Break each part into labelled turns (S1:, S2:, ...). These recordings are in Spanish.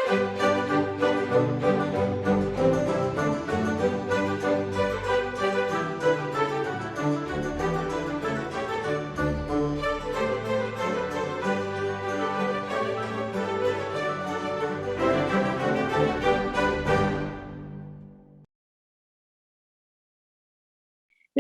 S1: La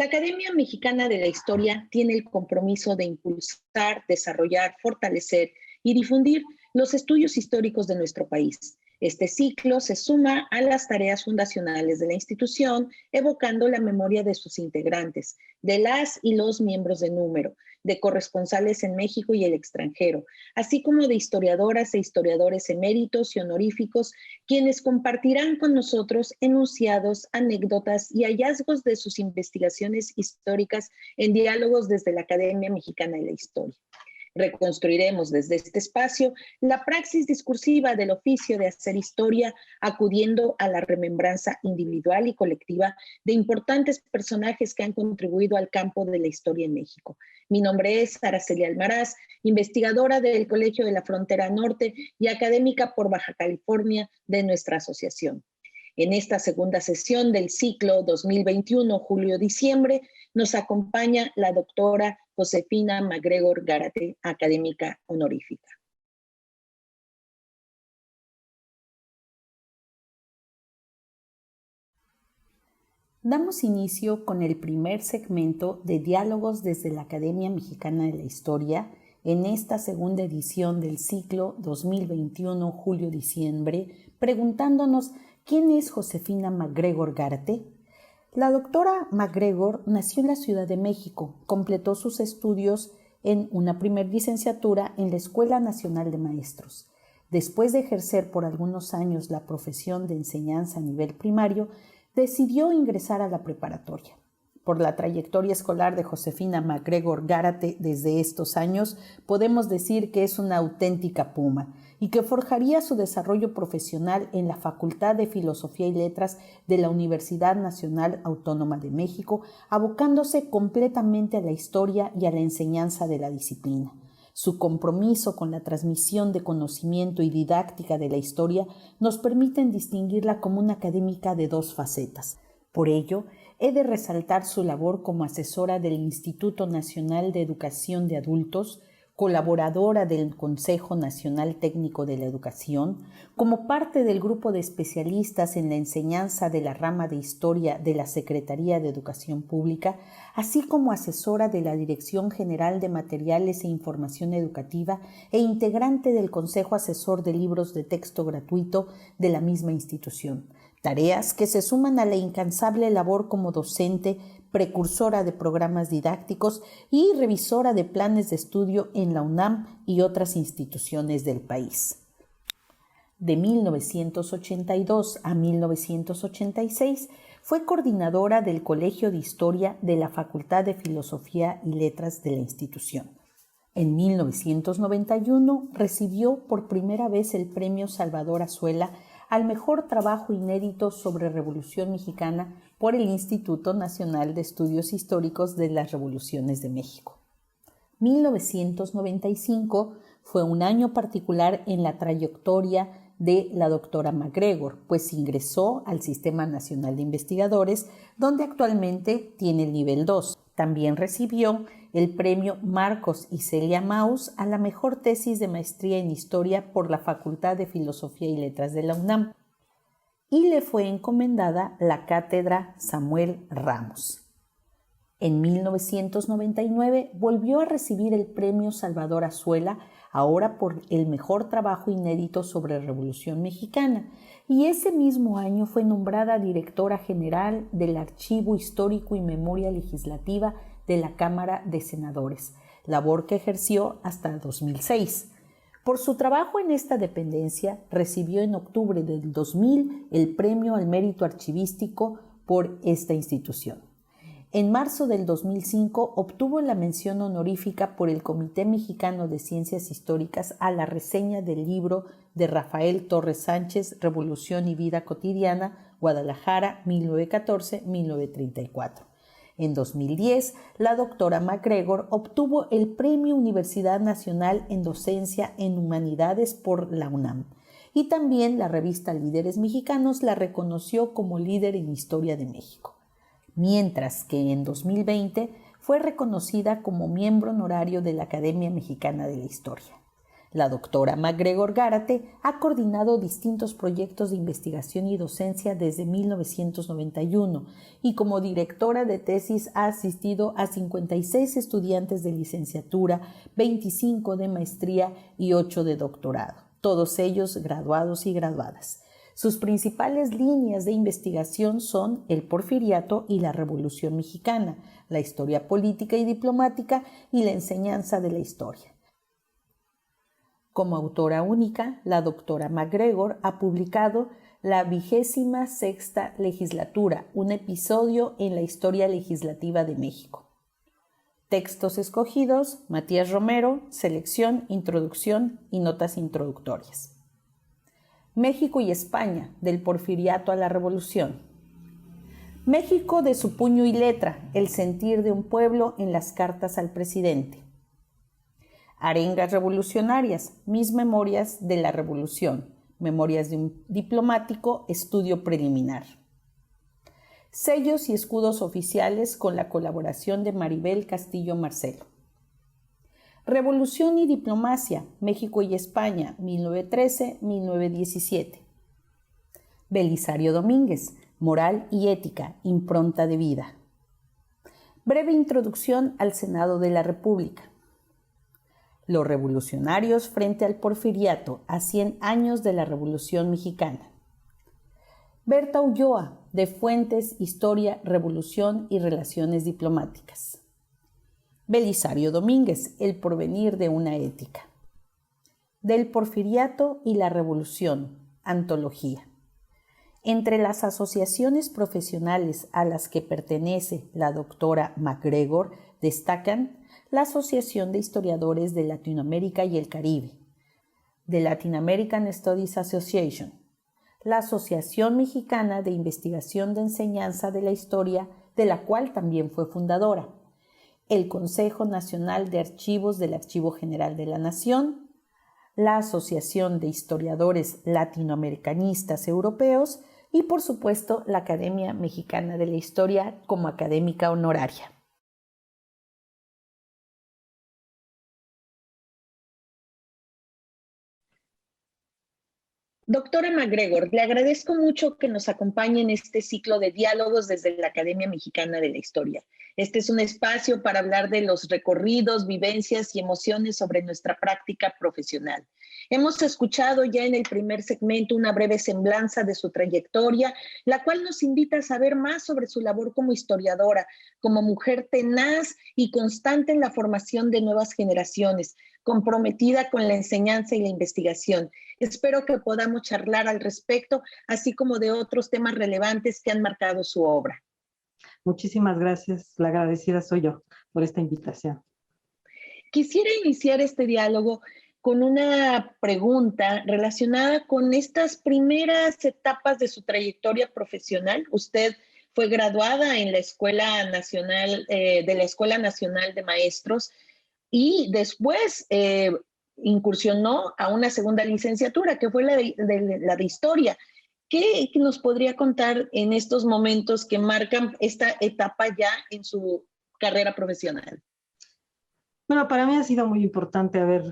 S1: Academia Mexicana de la Historia tiene el compromiso de impulsar, desarrollar, fortalecer y difundir los estudios históricos de nuestro país. Este ciclo se suma a las tareas fundacionales de la institución, evocando la memoria de sus integrantes, de las y los miembros de número, de corresponsales en México y el extranjero, así como de historiadoras e historiadores eméritos y honoríficos, quienes compartirán con nosotros enunciados, anécdotas y hallazgos de sus investigaciones históricas en diálogos desde la Academia Mexicana de la Historia. Reconstruiremos desde este espacio la praxis discursiva del oficio de hacer historia, acudiendo a la remembranza individual y colectiva de importantes personajes que han contribuido al campo de la historia en México. Mi nombre es Araceli Almaraz, investigadora del Colegio de la Frontera Norte y académica por Baja California de nuestra asociación. En esta segunda sesión del ciclo 2021, julio-diciembre, nos acompaña la doctora Josefina MacGregor Gárate, académica honorífica.
S2: Damos inicio con el primer segmento de Diálogos desde la Academia Mexicana de la Historia en esta segunda edición del ciclo 2021, julio-diciembre, preguntándonos ¿quién es Josefina MacGregor Gárate? La doctora MacGregor nació en la Ciudad de México, completó sus estudios en una primer licenciatura en la Escuela Nacional de Maestros. Después de ejercer por algunos años la profesión de enseñanza a nivel primario, decidió ingresar a la preparatoria. Por la trayectoria escolar de Josefina MacGregor Gárate desde estos años, podemos decir que es una auténtica puma y que forjaría su desarrollo profesional en la Facultad de Filosofía y Letras de la Universidad Nacional Autónoma de México, abocándose completamente a la historia y a la enseñanza de la disciplina. Su compromiso con la transmisión de conocimiento y didáctica de la historia nos permiten distinguirla como una académica de dos facetas. Por ello, he de resaltar su labor como asesora del Instituto Nacional de Educación de Adultos, colaboradora del Consejo Nacional Técnico de la Educación, como parte del grupo de especialistas en la enseñanza de la rama de Historia de la Secretaría de Educación Pública, así como asesora de la Dirección General de Materiales e Información Educativa e integrante del Consejo Asesor de Libros de Texto Gratuito de la misma institución. Tareas que se suman a la incansable labor como docente, precursora de programas didácticos y revisora de planes de estudio en la UNAM y otras instituciones del país. De 1982 a 1986 fue coordinadora del Colegio de Historia de la Facultad de Filosofía y Letras de la institución. En 1991 recibió por primera vez el Premio Salvador Azuela al mejor trabajo inédito sobre Revolución Mexicana por el Instituto Nacional de Estudios Históricos de las Revoluciones de México. 1995 fue un año particular en la trayectoria de la doctora MacGregor, pues ingresó al Sistema Nacional de Investigadores, donde actualmente tiene el nivel 2. También recibió el premio Marcos y Celia Maus a la mejor tesis de maestría en Historia por la Facultad de Filosofía y Letras de la UNAM y le fue encomendada la cátedra Samuel Ramos. En 1999 volvió a recibir el premio Salvador Azuela, ahora por el mejor trabajo inédito sobre Revolución Mexicana, y ese mismo año fue nombrada directora general del Archivo Histórico y Memoria Legislativa de la Cámara de Senadores, labor que ejerció hasta el 2006. Por su trabajo en esta dependencia, recibió en octubre del 2000 el Premio al Mérito Archivístico por esta institución. En marzo del 2005 obtuvo la mención honorífica por el Comité Mexicano de Ciencias Históricas a la reseña del libro de Rafael Torres Sánchez, Revolución y Vida Cotidiana, Guadalajara, 1914-1934. En 2010, la doctora MacGregor obtuvo el Premio Universidad Nacional en Docencia en Humanidades por la UNAM y también la revista Líderes Mexicanos la reconoció como líder en historia de México, mientras que en 2020 fue reconocida como miembro honorario de la Academia Mexicana de la Historia. La doctora MacGregor Gárate ha coordinado distintos proyectos de investigación y docencia desde 1991 y como directora de tesis ha asistido a 56 estudiantes de licenciatura, 25 de maestría y 8 de doctorado, todos ellos graduados y graduadas. Sus principales líneas de investigación son el Porfiriato y la Revolución Mexicana, la historia política y diplomática y la enseñanza de la historia. Como autora única, la doctora MacGregor ha publicado La 26ª Legislatura, un episodio en la historia legislativa de México. Textos escogidos, Matías Romero, selección, introducción y notas introductorias. México y España, del Porfiriato a la Revolución. México de su puño y letra, el sentir de un pueblo en las cartas al presidente. Arengas revolucionarias, mis memorias de la revolución, memorias de un diplomático, estudio preliminar. Sellos y escudos oficiales con la colaboración de Maribel Castillo Marcelo. Revolución y diplomacia, México y España, 1913-1917. Belisario Domínguez, moral y ética, impronta de vida. Breve introducción al Senado de la República. Los revolucionarios frente al Porfiriato a 100 años de la Revolución Mexicana. Berta Ulloa, de Fuentes, Historia, Revolución y Relaciones Diplomáticas. Belisario Domínguez, El porvenir de una ética. Del Porfiriato y la Revolución, antología. Entre las asociaciones profesionales a las que pertenece la doctora MacGregor destacan la Asociación de Historiadores de Latinoamérica y el Caribe, The Latin American Studies Association, la Asociación Mexicana de Investigación de Enseñanza de la Historia, de la cual también fue fundadora, el Consejo Nacional de Archivos del Archivo General de la Nación, la Asociación de Historiadores Latinoamericanistas Europeos y, por supuesto, la Academia Mexicana de la Historia como académica honoraria.
S1: Doctora MacGregor, le agradezco mucho que nos acompañe en este ciclo de diálogos desde la Academia Mexicana de la Historia. Este es un espacio para hablar de los recorridos, vivencias y emociones sobre nuestra práctica profesional. Hemos escuchado ya en el primer segmento una breve semblanza de su trayectoria, la cual nos invita a saber más sobre su labor como historiadora, como mujer tenaz y constante en la formación de nuevas generaciones, comprometida con la enseñanza y la investigación. Espero que podamos charlar al respecto, así como de otros temas relevantes que han marcado su obra.
S3: Muchísimas gracias. La agradecida soy yo por esta invitación.
S1: Quisiera iniciar este diálogo con una pregunta relacionada con estas primeras etapas de su trayectoria profesional. Usted fue graduada en la Escuela Nacional, de la Escuela Nacional de Maestros y después incursionó a una segunda licenciatura, que fue la de Historia. ¿Qué nos podría contar en estos momentos que marcan esta etapa ya en su carrera profesional?
S3: Bueno, para mí ha sido muy importante haber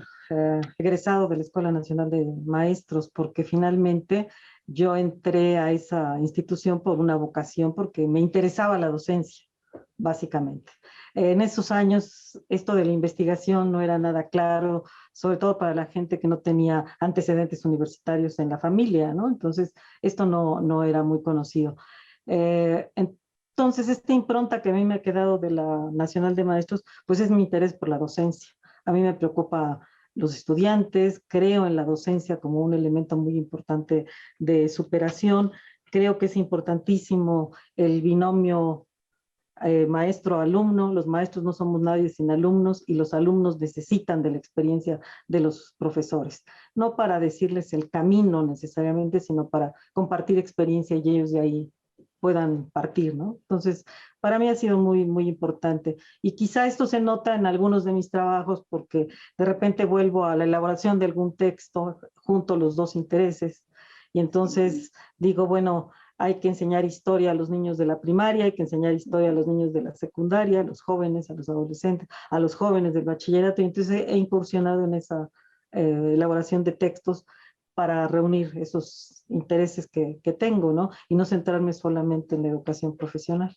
S3: egresado de la Escuela Nacional de Maestros, porque finalmente yo entré a esa institución por una vocación, porque me interesaba la docencia, básicamente. En esos años, esto de la investigación no era nada claro, sobre todo para la gente que no tenía antecedentes universitarios en la familia, ¿no? Entonces, esto no era muy conocido. Entonces, esta impronta que a mí me ha quedado de la Nacional de Maestros, pues es mi interés por la docencia. A mí me preocupa los estudiantes, creo en la docencia como un elemento muy importante de superación. Creo que es importantísimo el binomio maestro-alumno. Los maestros no somos nadie sin alumnos y los alumnos necesitan de la experiencia de los profesores. No para decirles el camino necesariamente, sino para compartir experiencia y ellos de ahí puedan partir, ¿no? Entonces, para mí ha sido muy, muy importante. Y quizá esto se nota en algunos de mis trabajos porque de repente vuelvo a la elaboración de algún texto, junto los dos intereses. Y entonces digo, bueno, hay que enseñar historia a los niños de la primaria, hay que enseñar historia a los niños de la secundaria, a los jóvenes, a los adolescentes, a los jóvenes del bachillerato. Y entonces he incursionado en esa elaboración de textos para reunir esos intereses que tengo, ¿no? Y no centrarme solamente en la educación profesional.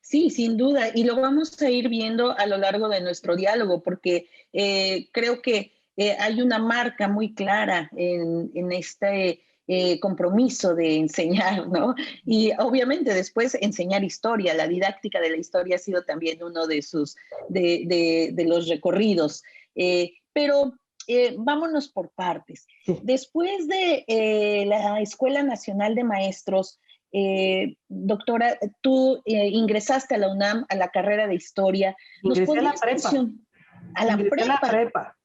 S1: Sí, sin duda, y lo vamos a ir viendo a lo largo de nuestro diálogo, porque creo que hay una marca muy clara en este compromiso de enseñar, ¿no? Y obviamente después enseñar historia, la didáctica de la historia ha sido también uno de de los recorridos. Pero vámonos por partes.
S3: Sí.
S1: Después de la Escuela Nacional de Maestros, doctora, tú ingresaste a la UNAM a la carrera de historia. ¿Nos
S3: Ingresé a la
S1: podrías
S3: prepa.
S1: mencionar a la
S3: Ingresé a la
S1: prepa?
S3: prepa.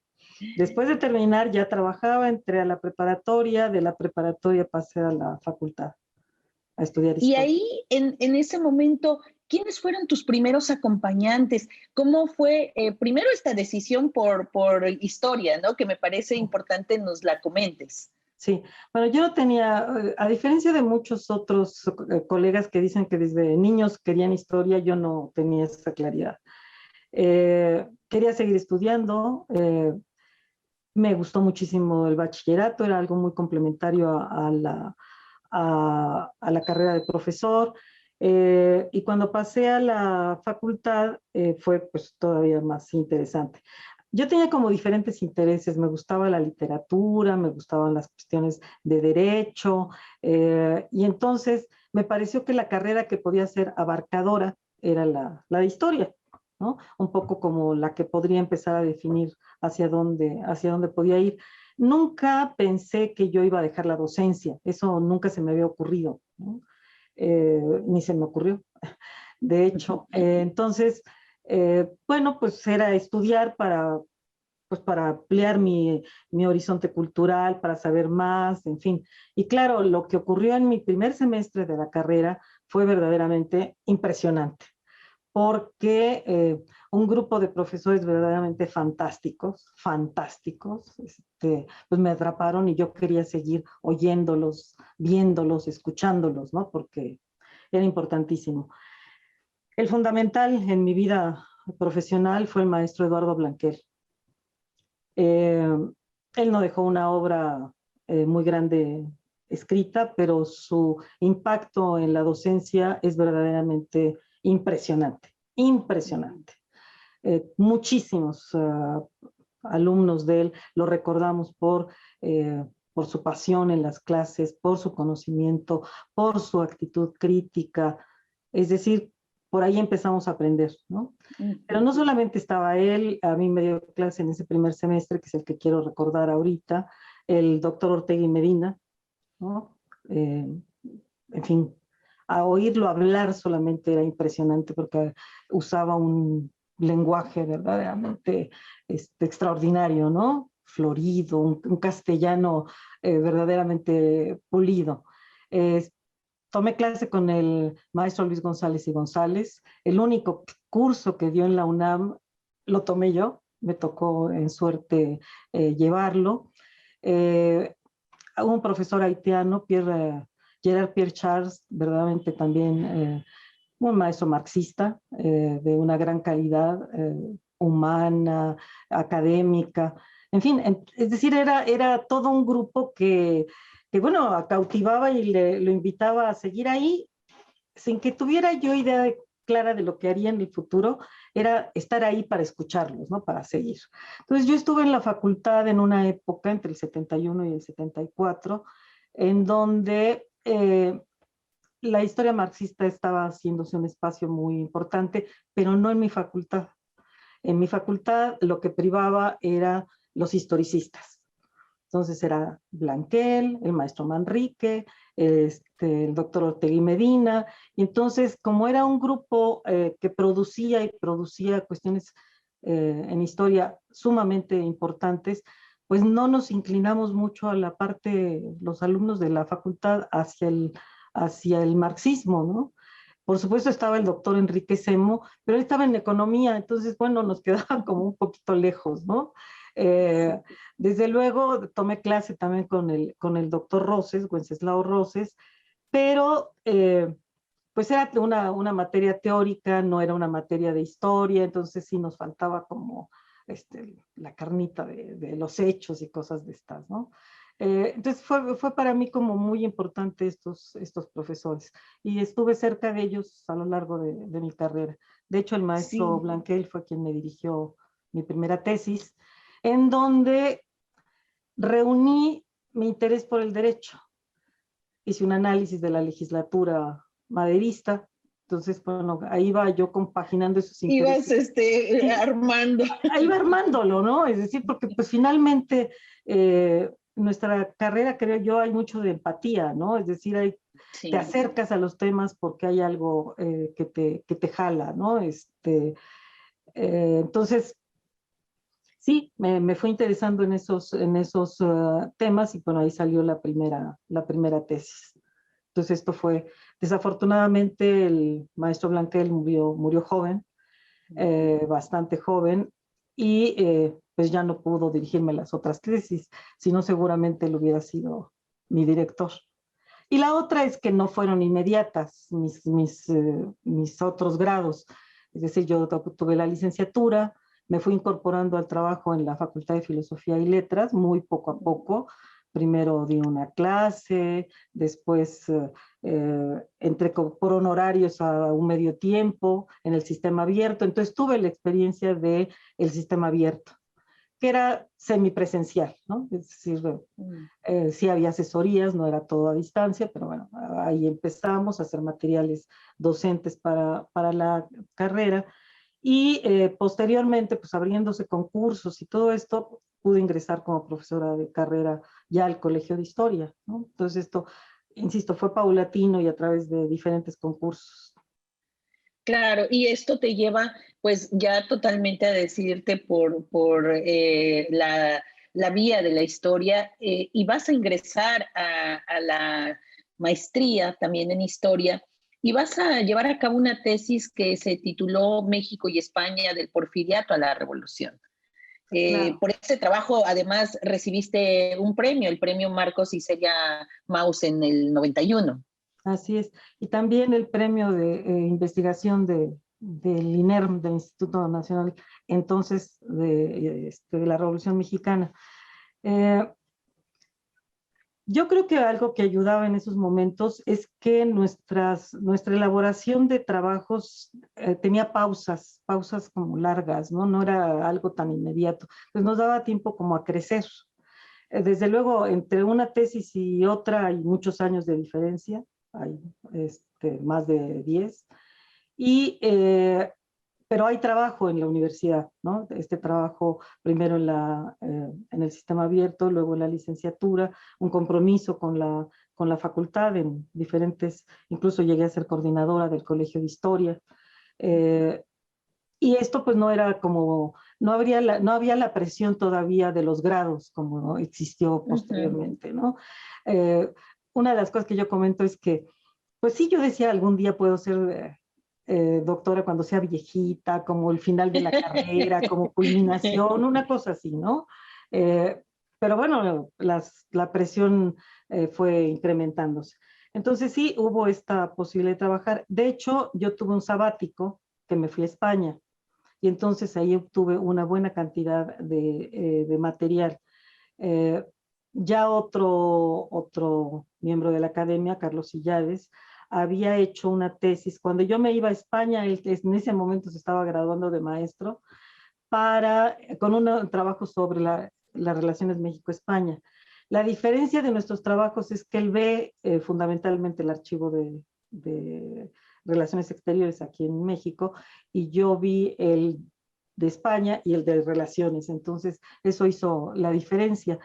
S3: Después de terminar ya trabajaba, entré a la preparatoria, de la preparatoria pasé a la facultad a estudiar
S1: Y
S3: historia.
S1: ahí, en ese momento, ¿quiénes fueron tus primeros acompañantes? ¿Cómo fue primero esta decisión por historia, ¿no? Que me parece importante nos la comentes.
S3: Sí, bueno, yo no tenía, a diferencia de muchos otros colegas que dicen que desde niños querían historia, yo no tenía esa claridad. Quería seguir estudiando, me gustó muchísimo el bachillerato, era algo muy complementario a la carrera de profesor. Y cuando pasé a la facultad fue pues todavía más interesante. Yo tenía como diferentes intereses, me gustaba la literatura, me gustaban las cuestiones de derecho, y entonces me pareció que la carrera que podía ser abarcadora era la de historia, ¿no? Un poco como la que podría empezar a definir hacia dónde podía ir. Nunca pensé que yo iba a dejar la docencia, eso nunca se me había ocurrido, ¿no? Ni se me ocurrió. De hecho, entonces, bueno, pues era estudiar pues para ampliar mi horizonte cultural, para saber más, en fin. Y claro, lo que ocurrió en mi primer semestre de la carrera fue verdaderamente impresionante porque un grupo de profesores verdaderamente fantásticos, fantásticos, pues me atraparon y yo quería seguir oyéndolos, viéndolos, escuchándolos, ¿no? Porque era importantísimo. El fundamental en mi vida profesional fue el maestro Eduardo Blanquer. Eh, Él no dejó una obra muy grande escrita, pero su impacto en la docencia es verdaderamente impresionante, impresionante. Muchísimos alumnos de él lo recordamos por su pasión en las clases, por su conocimiento, por su actitud crítica, es decir, por ahí empezamos a aprender, ¿no? Pero no solamente estaba él, a mí me dio clase en ese primer semestre, que es el que quiero recordar ahorita, el doctor Ortega y Medina, ¿no? En fin, a oírlo hablar solamente era impresionante porque usaba un lenguaje verdaderamente extraordinario, ¿no? Florido, un castellano verdaderamente pulido. Eh, Tomé clase con el maestro Luis González y González. El único curso que dio en la UNAM lo tomé yo, me tocó en suerte llevarlo. Un profesor haitiano, Gerard Pierre Charles, verdaderamente también un maestro marxista de una gran calidad humana, académica, en fin, es decir, era todo un grupo bueno, cautivaba y lo invitaba a seguir ahí sin que tuviera yo idea clara de lo que haría en el futuro, era estar ahí para escucharlos, ¿no? Para seguir. Entonces yo estuve en la facultad en una época, entre el 71 y el 74, en donde la historia marxista estaba haciéndose un espacio muy importante, pero no en mi facultad. En mi facultad lo que privaba era los historicistas. Entonces era Blanquel, el maestro Manrique, el doctor Ortega y Medina. Y entonces, como era un grupo que producía cuestiones en historia sumamente importantes, pues no nos inclinamos mucho a la parte, los alumnos de la facultad, hacia el marxismo, ¿no? Por supuesto estaba el doctor Enrique Semo, pero él estaba en economía, entonces, bueno, nos quedaban como un poquito lejos, ¿no? Eh, Desde luego tomé clase también con el doctor Roses, Wenceslao Roses, pero pues era una materia teórica, no era una materia de historia, entonces sí nos faltaba como la carnita de los hechos y cosas de estas, ¿no? Entonces fue para mí como muy importante estos profesores y estuve cerca de ellos a lo largo de mi carrera. De hecho, el maestro
S1: Sí,
S3: Blanquel fue quien me dirigió mi primera tesis, en donde reuní mi interés por el derecho. Hice un análisis de la legislatura maderista, entonces, bueno, ahí va yo compaginando esos
S1: ibas
S3: intereses. Y
S1: armando.
S3: ahí va armándolo, ¿no? Es decir, porque pues finalmente nuestra carrera, creo yo, hay mucho de empatía, ¿no? Es decir, te
S1: Sí.
S3: acercas a los temas porque hay algo que te jala, ¿no? Entonces, sí, me fue interesando en esos temas y bueno, ahí salió la primera tesis. Entonces esto fue, desafortunadamente el maestro Blanquel murió joven, bastante joven, y pues ya no pudo dirigirme las otras tesis, sino seguramente él hubiera sido mi director. Y la otra es que no fueron inmediatas mis otros grados. Es decir, yo tuve la licenciatura, me fui incorporando al trabajo en la Facultad de Filosofía y Letras, muy poco a poco. Primero di una clase, después entré por honorarios a un medio tiempo en el sistema abierto. Entonces tuve la experiencia del sistema abierto, que era semipresencial, ¿no? Es decir, sí había asesorías, no era todo a distancia, pero bueno, ahí empezamos a hacer materiales docentes para la carrera y posteriormente, pues abriéndose concursos y todo esto, pude ingresar como profesora de carrera ya al Colegio de Historia, ¿no? Entonces esto, insisto, fue paulatino y a través de diferentes concursos.
S1: Claro, y esto te lleva pues ya totalmente a decidirte por la vía de la historia y vas a ingresar a la maestría también en historia y vas a llevar a cabo una tesis que se tituló México y España del Porfiriato a la Revolución.
S3: Claro.
S1: Por este trabajo además recibiste un premio, el premio Marcos y Celia Maus en el 91.
S3: Así es. Y también el premio de investigación del INERM, del Instituto Nacional, entonces de la Revolución Mexicana. Eh, yo creo que algo que ayudaba en esos momentos es que nuestra elaboración de trabajos tenía pausas como largas, ¿no? No era algo tan inmediato. Pues nos daba tiempo como a crecer. Desde luego, entre una tesis y otra hay muchos años de diferencia, hay más de 10, y, pero hay trabajo en la universidad, ¿no? Este trabajo primero en el sistema abierto, luego en la licenciatura, un compromiso con la facultad en diferentes, incluso llegué a ser coordinadora del Colegio de Historia, eh, y esto pues no era como, no había la presión todavía de los grados como existió posteriormente, ¿no? Eh, una de las cosas que yo comento es que, pues sí, yo decía algún día puedo ser doctora cuando sea viejita, como el final de la carrera, como culminación, una cosa así, ¿no? Eh, pero bueno, la presión fue incrementándose. Entonces sí, hubo esta posibilidad de trabajar. De hecho, yo tuve un sabático que me fui a España y entonces ahí obtuve una buena cantidad de material. Eh, ya otro miembro de la academia, Carlos Illades, había hecho una tesis. Cuando yo me iba a España, él en ese momento se estaba graduando de maestro con un trabajo sobre las relaciones México-España. La diferencia de nuestros trabajos es que él ve fundamentalmente el archivo de Relaciones Exteriores aquí en México y yo vi el de España y el de Relaciones. Entonces, eso hizo la diferencia.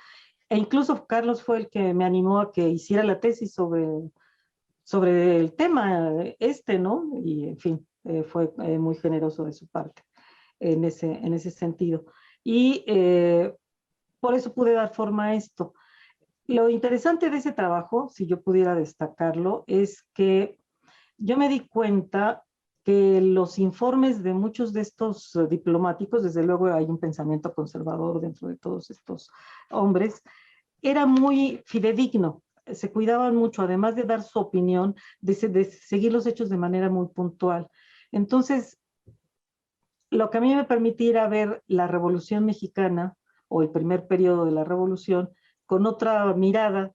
S3: E incluso Carlos fue el que me animó a que hiciera la tesis sobre el tema ¿no? Y en fin, fue muy generoso de su parte en ese sentido. Y por eso pude dar forma a esto. Lo interesante de ese trabajo, si yo pudiera destacarlo, es que yo me di cuenta que los informes de muchos de estos diplomáticos, desde luego hay un pensamiento conservador dentro de todos estos hombres, era muy fidedigno. Se cuidaban mucho, además de dar su opinión, de seguir los hechos de manera muy puntual. Entonces, lo que a mí me permitiera ver la Revolución Mexicana o el primer periodo de la Revolución con otra mirada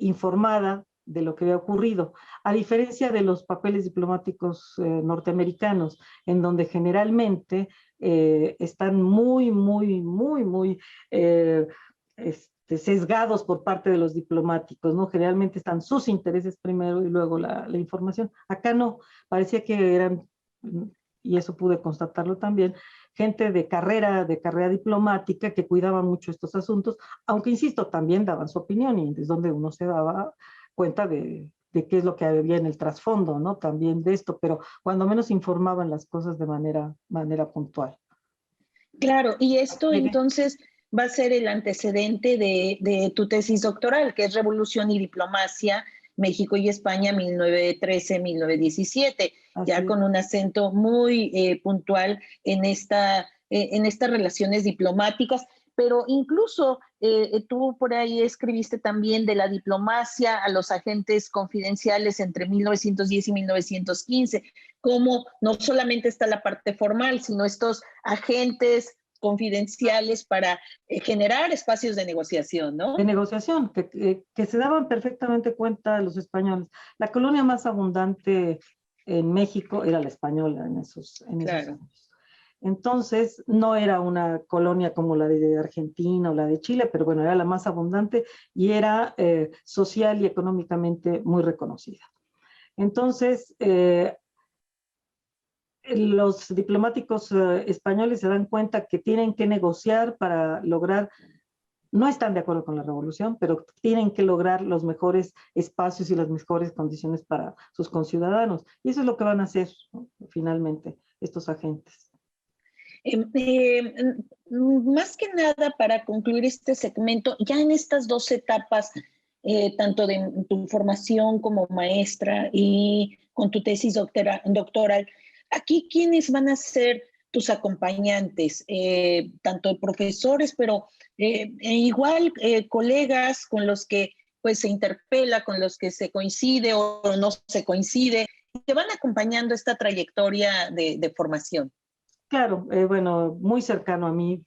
S3: informada de lo que había ocurrido, a diferencia de los papeles diplomáticos norteamericanos, en donde generalmente están muy sesgados por parte de los diplomáticos, ¿no? Generalmente están sus intereses primero y luego la información. Acá no, parecía que eran, y eso pude constatarlo también, gente de carrera diplomática que cuidaba mucho estos asuntos, aunque insisto, también daban su opinión y es donde uno se daba cuenta de qué es lo que había en el trasfondo, ¿no? También de esto, pero cuando menos informaban las cosas de manera puntual.
S1: Claro, y esto
S3: Llegué.
S1: entonces va a ser el antecedente de tu tesis doctoral, que es Revolución y Diplomacia, México y España, 1913-1917, ya
S3: Así,
S1: con un acento muy puntual en estas relaciones diplomáticas, pero incluso tú por ahí escribiste también de la diplomacia a los agentes confidenciales entre 1910 y 1915, cómo no solamente está la parte formal, sino estos agentes confidenciales para generar espacios de negociación,
S3: de
S1: ¿no?
S3: negociación, que se daban perfectamente cuenta los españoles. La colonia más abundante en México era la española en esos
S1: Claro.
S3: años. Entonces, no era una colonia como la de Argentina o la de Chile, pero bueno, era la más abundante y era social y económicamente muy reconocida. Entonces, los diplomáticos españoles se dan cuenta que tienen que negociar para lograr, no están de acuerdo con la revolución, pero tienen que lograr los mejores espacios y las mejores condiciones para sus conciudadanos. Y eso es lo que van a hacer, ¿no? Finalmente estos agentes.
S1: Más que nada, para concluir este segmento, ya en estas dos etapas, tanto de tu formación como maestra y con tu tesis doctoral, aquí, ¿quiénes van a ser tus acompañantes? Tanto profesores, pero igual colegas con los que pues se interpela, con los que se coincide o no se coincide, que van acompañando esta trayectoria de formación.
S3: Claro, bueno, muy cercano a mí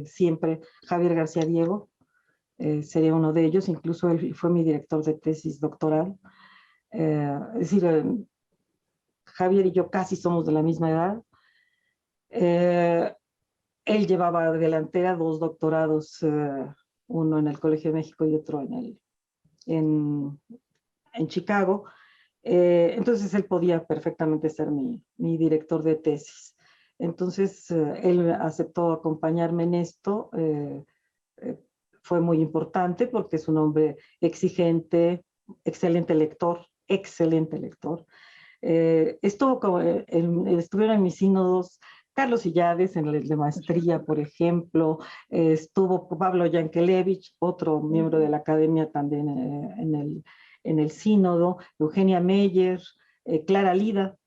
S3: siempre Javier García Diego, sería uno de ellos, incluso él fue mi director de tesis doctoral. Es decir, Javier y yo casi somos de la misma edad. Eh, Él llevaba delantera dos doctorados, uno en el Colegio de México y otro en, en Chicago. Entonces él podía perfectamente ser mi director de tesis. Entonces él aceptó acompañarme en esto. Eh, Fue muy importante porque es un hombre exigente, excelente lector, excelente lector. Estuvieron en mis sínodos Carlos Illades en el de maestría, por ejemplo, estuvo Pablo Yankelevich, otro miembro de la academia también en el sínodo, Eugenia Meyer, Clara Lida,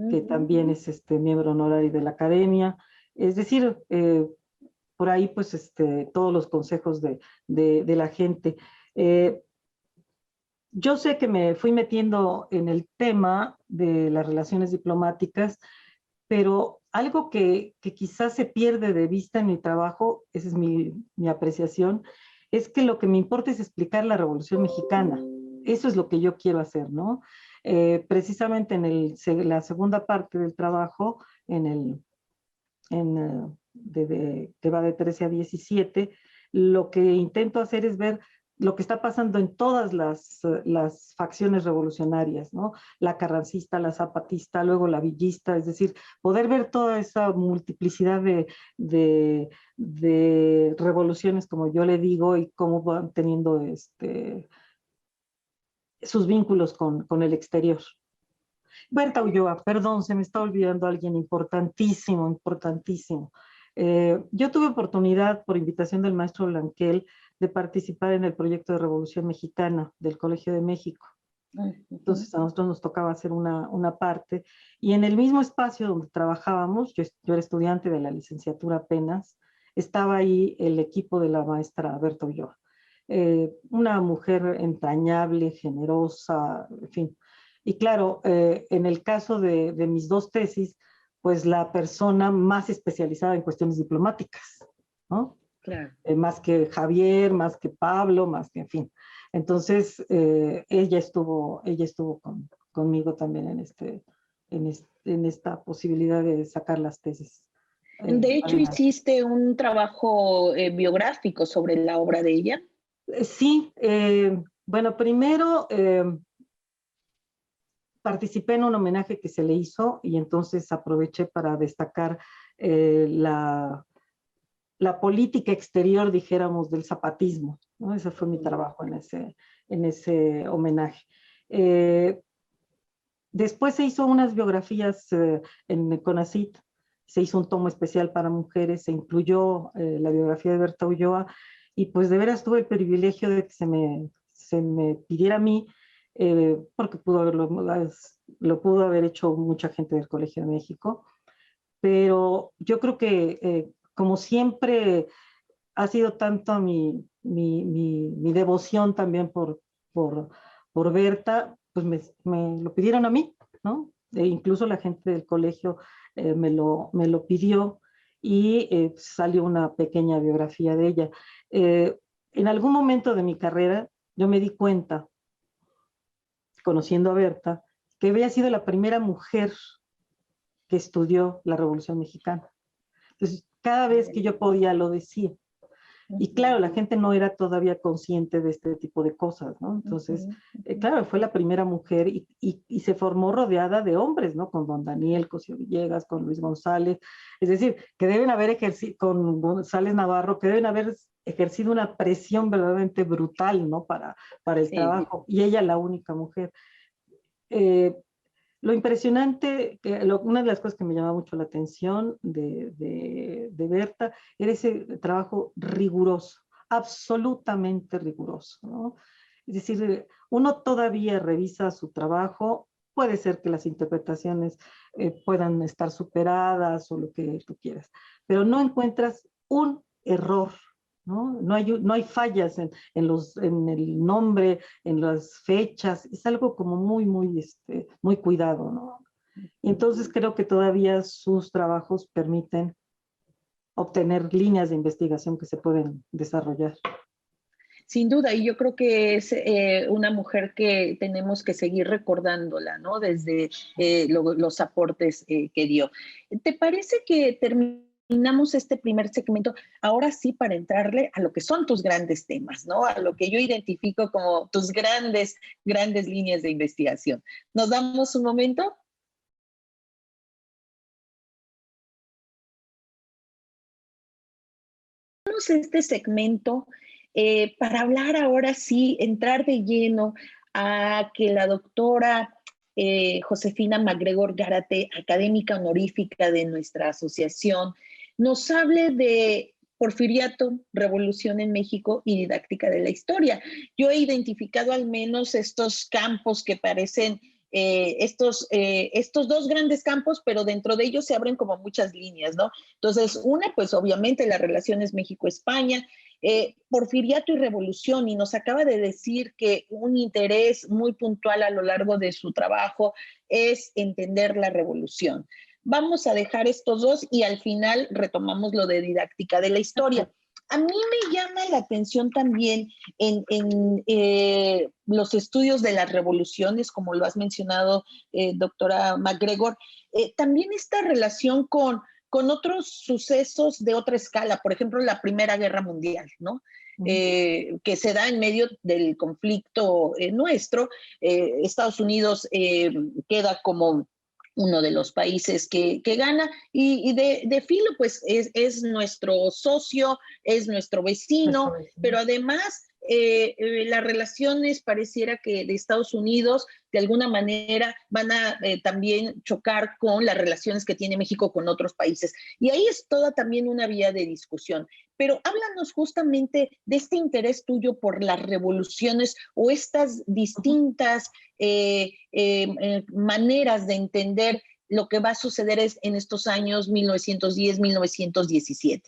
S3: que también es miembro honorario de la academia. Es decir, por ahí pues todos los consejos de la gente. Yo sé que me fui metiendo en el tema de las relaciones diplomáticas, pero algo que quizás se pierde de vista en mi trabajo, esa es mi apreciación, es que lo que me importa es explicar la Revolución Mexicana. Eso es lo que yo quiero hacer, ¿no? Precisamente la segunda parte del trabajo, que va de 13 a 17, lo que intento hacer es ver lo que está pasando en todas las facciones revolucionarias, ¿no? La carrancista, la zapatista, luego la villista, es decir, poder ver toda esa multiplicidad de revoluciones, como yo le digo, y cómo van teniendo sus vínculos con el exterior. Berta Ulloa, perdón, se me está olvidando alguien importantísimo. Yo tuve oportunidad, por invitación del maestro Blanquel, de participar en el proyecto de Revolución Mexicana del Colegio de México. Entonces a nosotros nos tocaba hacer una parte, y en el mismo espacio donde trabajábamos, yo era estudiante de la licenciatura apenas, estaba ahí el equipo de la maestra Berta Ulloa. Una mujer entrañable, generosa, en fin. Y claro, en el caso de mis dos tesis, pues la persona más especializada en cuestiones diplomáticas, ¿no?
S1: Claro.
S3: Más que Javier, más que Pablo, más que, en fin. Entonces, ella estuvo conmigo también en esta posibilidad de sacar las tesis.
S1: De hecho, hiciste un trabajo biográfico sobre la obra de ella.
S3: Sí, bueno, primero participé en un homenaje que se le hizo, y entonces aproveché para destacar la política exterior, dijéramos, del zapatismo, ¿no? Ese fue mi trabajo en ese homenaje. Después se hizo unas biografías en CONACYT, se hizo un tomo especial para mujeres, se incluyó la biografía de Berta Ulloa, y pues de veras tuve el privilegio de que se me pidiera a mí, porque lo pudo haber hecho mucha gente del Colegio de México, pero yo creo que como siempre ha sido tanto mi devoción también por Berta, pues me lo pidieron a mí, ¿no? Incluso la gente del colegio me lo pidió, y salió una pequeña biografía de ella. En algún momento de mi carrera yo me di cuenta, conociendo a Berta, que había sido la primera mujer que estudió la Revolución Mexicana. Entonces, cada vez que yo podía lo decía. Y claro, la gente no era todavía consciente de este tipo de cosas, ¿no? Entonces, claro, fue la primera mujer, y se formó rodeada de hombres, ¿no? Con don Daniel Cosío Villegas, con Luis González, es decir, que deben haber ejercido, con González Navarro, que deben haber ejercido una presión verdaderamente brutal, ¿no? Para el trabajo, y ella la única mujer. Lo impresionante, una de las cosas que me llamaba mucho la atención de Berta era ese trabajo riguroso, absolutamente riguroso, ¿no? Es decir, uno todavía revisa su trabajo, puede ser que las interpretaciones puedan estar superadas o lo que tú quieras, pero no encuentras un error, ¿no? No hay fallas en el nombre, en las fechas, es algo como muy cuidado, ¿no? Y entonces creo que todavía sus trabajos permiten obtener líneas de investigación que se pueden desarrollar.
S1: Sin duda, y yo creo que es una mujer que tenemos que seguir recordándola, ¿no? Desde los aportes que dio. ¿Te parece que terminamos este primer segmento ahora sí para entrarle a lo que son tus grandes temas, ¿no? A lo que yo identifico como tus grandes líneas de investigación? ¿Nos damos un momento? Este segmento para hablar ahora sí, entrar de lleno a que la doctora Josefina MacGregor Gárate, académica honorífica de nuestra asociación, nos hable de Porfiriato, Revolución en México y didáctica de la historia. Yo he identificado al menos estos campos que parecen estos dos grandes campos, pero dentro de ellos se abren como muchas líneas, ¿no? Entonces, una, pues obviamente las relaciones México-España, Porfiriato y Revolución, y nos acaba de decir que un interés muy puntual a lo largo de su trabajo es entender la revolución. Vamos a dejar estos dos y al final retomamos lo de didáctica de la historia. A mí me llama la atención también en los estudios de las revoluciones, como lo has mencionado, doctora MacGregor, también esta relación con otros sucesos de otra escala, por ejemplo, la Primera Guerra Mundial, ¿no? Que se da en medio del conflicto nuestro. Estados Unidos queda como uno de los países que gana, y de filo, pues es nuestro socio, es nuestro vecino, pero además las relaciones pareciera que de Estados Unidos de alguna manera van a también chocar con las relaciones que tiene México con otros países. Y ahí es toda también una vía de discusión. pero háblanos justamente de este interés tuyo por las revoluciones o estas distintas maneras de entender lo que va a suceder en estos años 1910-1917.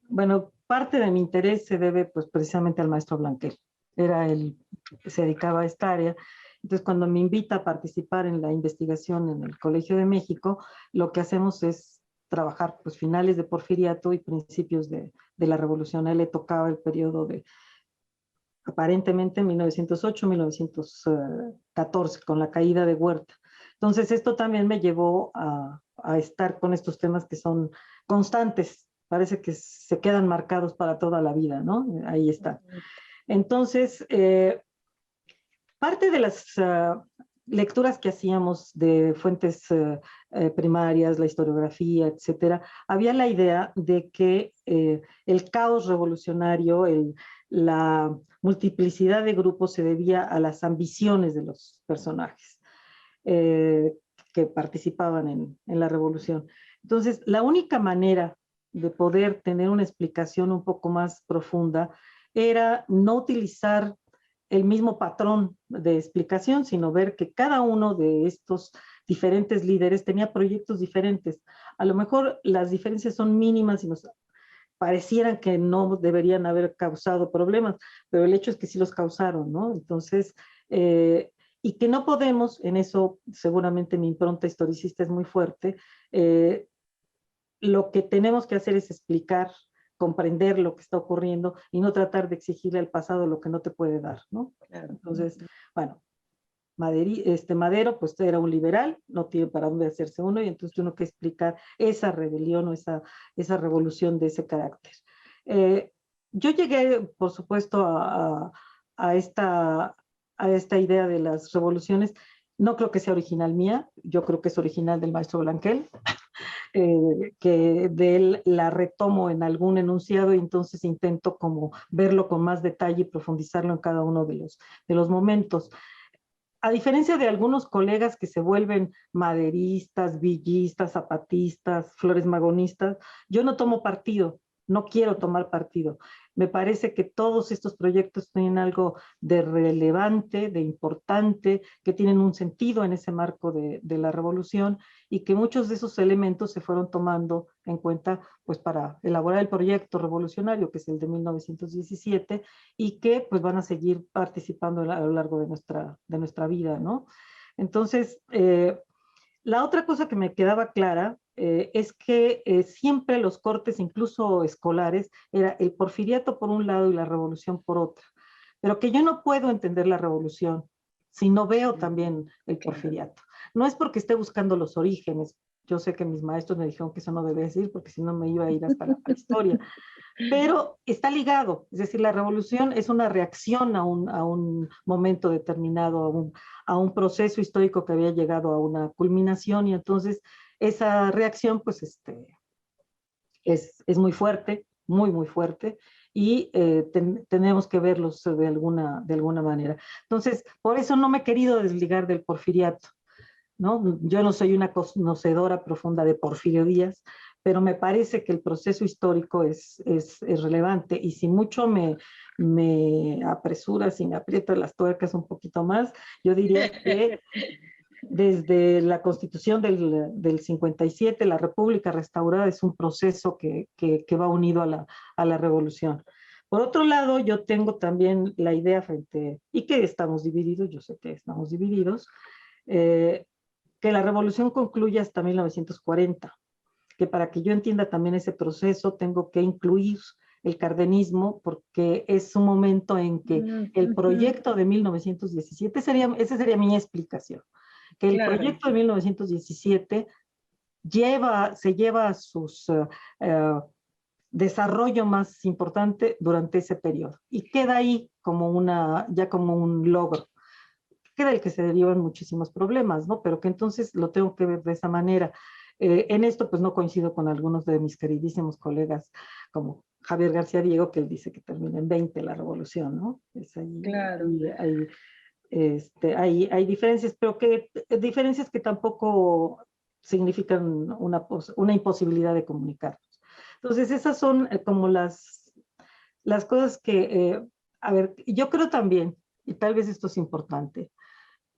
S3: Bueno, parte de mi interés se debe pues precisamente al maestro Blanquer. Se dedicaba a esta área. Entonces, cuando me invita a participar en la investigación en el Colegio de México, lo que hacemos es trabajar pues finales de Porfiriato y principios de la Revolución. A él le tocaba el periodo de aparentemente 1908-1914, con la caída de Huerta. Entonces, esto también me llevó a estar con estos temas que son constantes, parece que se quedan marcados para toda la vida, ¿no? Ahí está. Entonces, parte de las lecturas que hacíamos de fuentes primarias, la historiografía, etcétera, había la idea de que el caos revolucionario, la multiplicidad de grupos se debía a las ambiciones de los personajes que participaban en la revolución. Entonces, la única manera de poder tener una explicación un poco más profunda era no utilizar el mismo patrón de explicación, sino ver que cada uno de estos diferentes líderes tenía proyectos diferentes. A lo mejor las diferencias son mínimas y nos parecieran que no deberían haber causado problemas, pero el hecho es que sí los causaron, ¿no? Entonces, y que no podemos, en eso seguramente mi impronta historicista es muy fuerte, lo que tenemos que hacer es explicar, comprender lo que está ocurriendo y no tratar de exigirle al pasado lo que no te puede dar, ¿no? Claro. Entonces, bueno, Madero pues era un liberal, no tiene para dónde hacerse uno, y entonces tuvo que explicar esa rebelión o esa revolución de ese carácter. Yo llegué, por supuesto, a esta idea de las revoluciones. No creo que sea original mía, yo creo que es original del maestro Blanquel, que de él la retomo en algún enunciado y entonces intento como verlo con más detalle y profundizarlo en cada uno de los momentos. A diferencia de algunos colegas que se vuelven maderistas, villistas, zapatistas, flores magonistas, yo no tomo partido, no quiero tomar partido. Me parece que todos estos proyectos tienen algo de relevante, de importante, que tienen un sentido en ese marco de la revolución y que muchos de esos elementos se fueron tomando en cuenta pues para elaborar el proyecto revolucionario, que es el de 1917, y que pues van a seguir participando a lo largo de nuestra vida, ¿no? Entonces, la otra cosa que me quedaba clara es que siempre los cortes, incluso escolares, era el porfiriato por un lado y la revolución por otro. Pero que yo no puedo entender la revolución si no veo también el porfiriato. No es porque esté buscando los orígenes. Yo sé que mis maestros me dijeron que eso no debía decir porque si no me iba a ir hasta la prehistoria. Pero está ligado, es decir, la revolución es una reacción a un momento determinado, a un proceso histórico que había llegado a una culminación, y entonces esa reacción pues es muy fuerte, muy, muy fuerte, y tenemos que verlos de alguna manera. Entonces, por eso no me he querido desligar del porfiriato, ¿no? Yo no soy una conocedora profunda de Porfirio Díaz, pero me parece que el proceso histórico es relevante, y si mucho me apresura, si me aprieta las tuercas un poquito más, yo diría que desde la Constitución del 57, la República restaurada es un proceso que va unido a la revolución. Por otro lado, yo tengo también la idea y que estamos divididos, yo sé que estamos divididos, que la revolución concluye hasta 1940, que para que yo entienda también ese proceso tengo que incluir el cardenismo, porque es un momento en que el proyecto de 1917, esa sería mi explicación, que el proyecto de 1917 se lleva a sus desarrollo más importante durante ese periodo, y queda ahí ya como un logro, que del que se derivan muchísimos problemas, ¿no? Pero que entonces lo tengo que ver de esa manera. En esto pues no coincido con algunos de mis queridísimos colegas, como Javier García Diego, que él dice que termina en 20 la revolución, ¿no?
S1: Claro.
S3: Hay diferencias, pero diferencias que tampoco significan una imposibilidad de comunicarnos. Entonces, esas son como las cosas que, a ver, yo creo también, y tal vez esto es importante,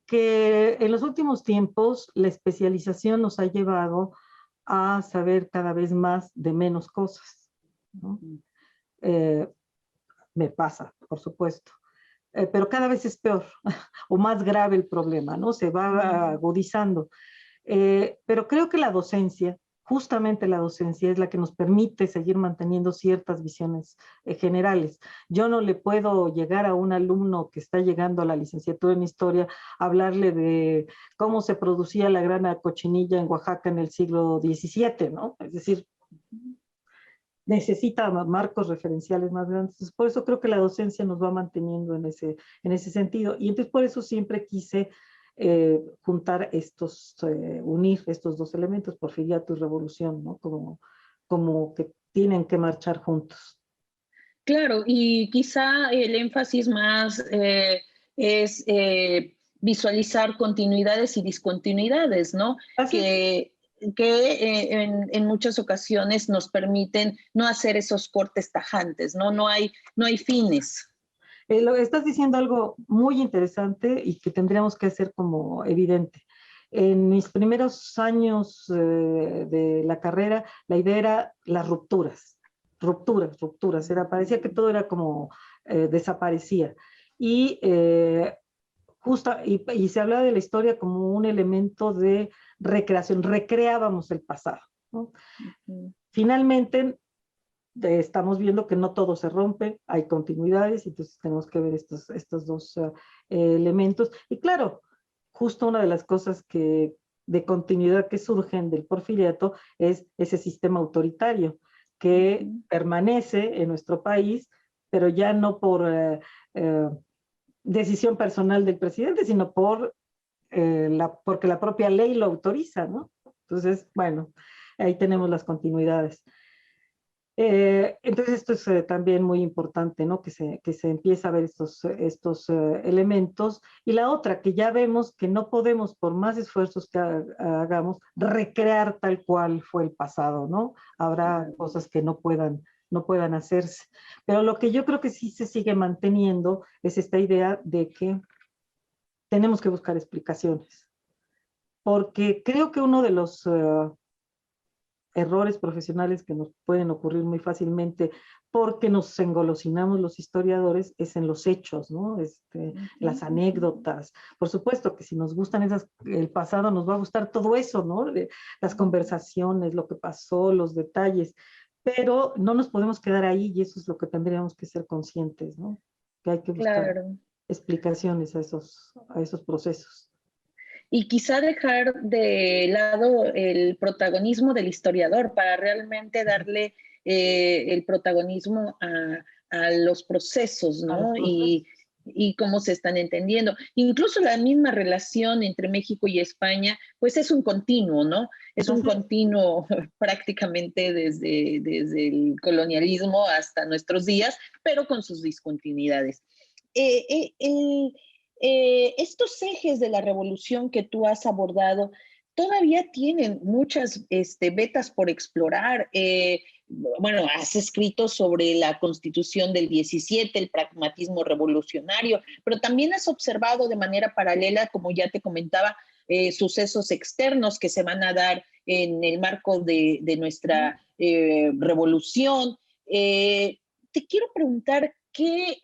S3: que en los últimos tiempos la especialización nos ha llevado a saber cada vez más de menos cosas, ¿no? Eh, Me pasa, por supuesto. Pero cada vez es peor o más grave el problema, ¿no? Se va agudizando. Pero creo que la docencia, justamente la docencia, es la que nos permite seguir manteniendo ciertas visiones generales. Yo no le puedo llegar a un alumno que está llegando a la licenciatura en historia, hablarle de cómo se producía la grana cochinilla en Oaxaca en el siglo XVII, ¿no? Es decir, necesita marcos referenciales más grandes. Entonces, por eso creo que la docencia nos va manteniendo en ese sentido. Y entonces por eso siempre quise juntar unir estos dos elementos, porfiriato y revolución, ¿no? Como que tienen que marchar juntos.
S1: Claro, y quizá el énfasis más es visualizar continuidades y discontinuidades, ¿no?
S3: Así.
S1: Que en muchas ocasiones nos permiten no hacer esos cortes tajantes, ¿no? No hay fines.
S3: Estás diciendo algo muy interesante y que tendríamos que hacer como evidente. En mis primeros años de la carrera, la idea era las rupturas. Parecía que todo era como desaparecía. Y, y se hablaba de la historia como un elemento de recreación, recreábamos el pasado, ¿no? Finalmente, estamos viendo que no todo se rompe, hay continuidades, entonces tenemos que ver estos dos elementos. Y claro, justo una de las cosas de continuidad que surgen del porfiriato es ese sistema autoritario que permanece en nuestro país, pero ya no por decisión personal del presidente, sino porque la propia ley lo autoriza, ¿no? Entonces, bueno, ahí tenemos las continuidades. Entonces esto es también muy importante, ¿no? Que se empieza a ver estos elementos. Y la otra, que ya vemos que no podemos, por más esfuerzos que hagamos, recrear tal cual fue el pasado, ¿no? Habrá cosas que no puedan hacerse. Pero lo que yo creo que sí se sigue manteniendo es esta idea de que tenemos que buscar explicaciones. Porque creo que uno de los errores profesionales que nos pueden ocurrir muy fácilmente porque nos engolosinamos los historiadores es en los hechos, ¿no? Las anécdotas. Por supuesto que si nos gustan el pasado, nos va a gustar todo eso, ¿no? Las conversaciones, lo que pasó, los detalles, pero no nos podemos quedar ahí y eso es lo que tendríamos que ser conscientes, ¿no? Que hay que buscar explicaciones a esos procesos.
S1: Y quizá dejar de lado el protagonismo del historiador para realmente darle el protagonismo a los procesos, ¿no? Y cómo se están entendiendo. Incluso la misma relación entre México y España, pues es un continuo, ¿no? Es un continuo prácticamente desde el colonialismo hasta nuestros días, pero con sus discontinuidades. Estos ejes de la revolución que tú has abordado todavía tienen muchas vetas por explorar. Bueno, has escrito sobre la Constitución del 17, el pragmatismo revolucionario, pero también has observado de manera paralela, como ya te comentaba, sucesos externos que se van a dar en el marco de nuestra revolución. Te quiero preguntar qué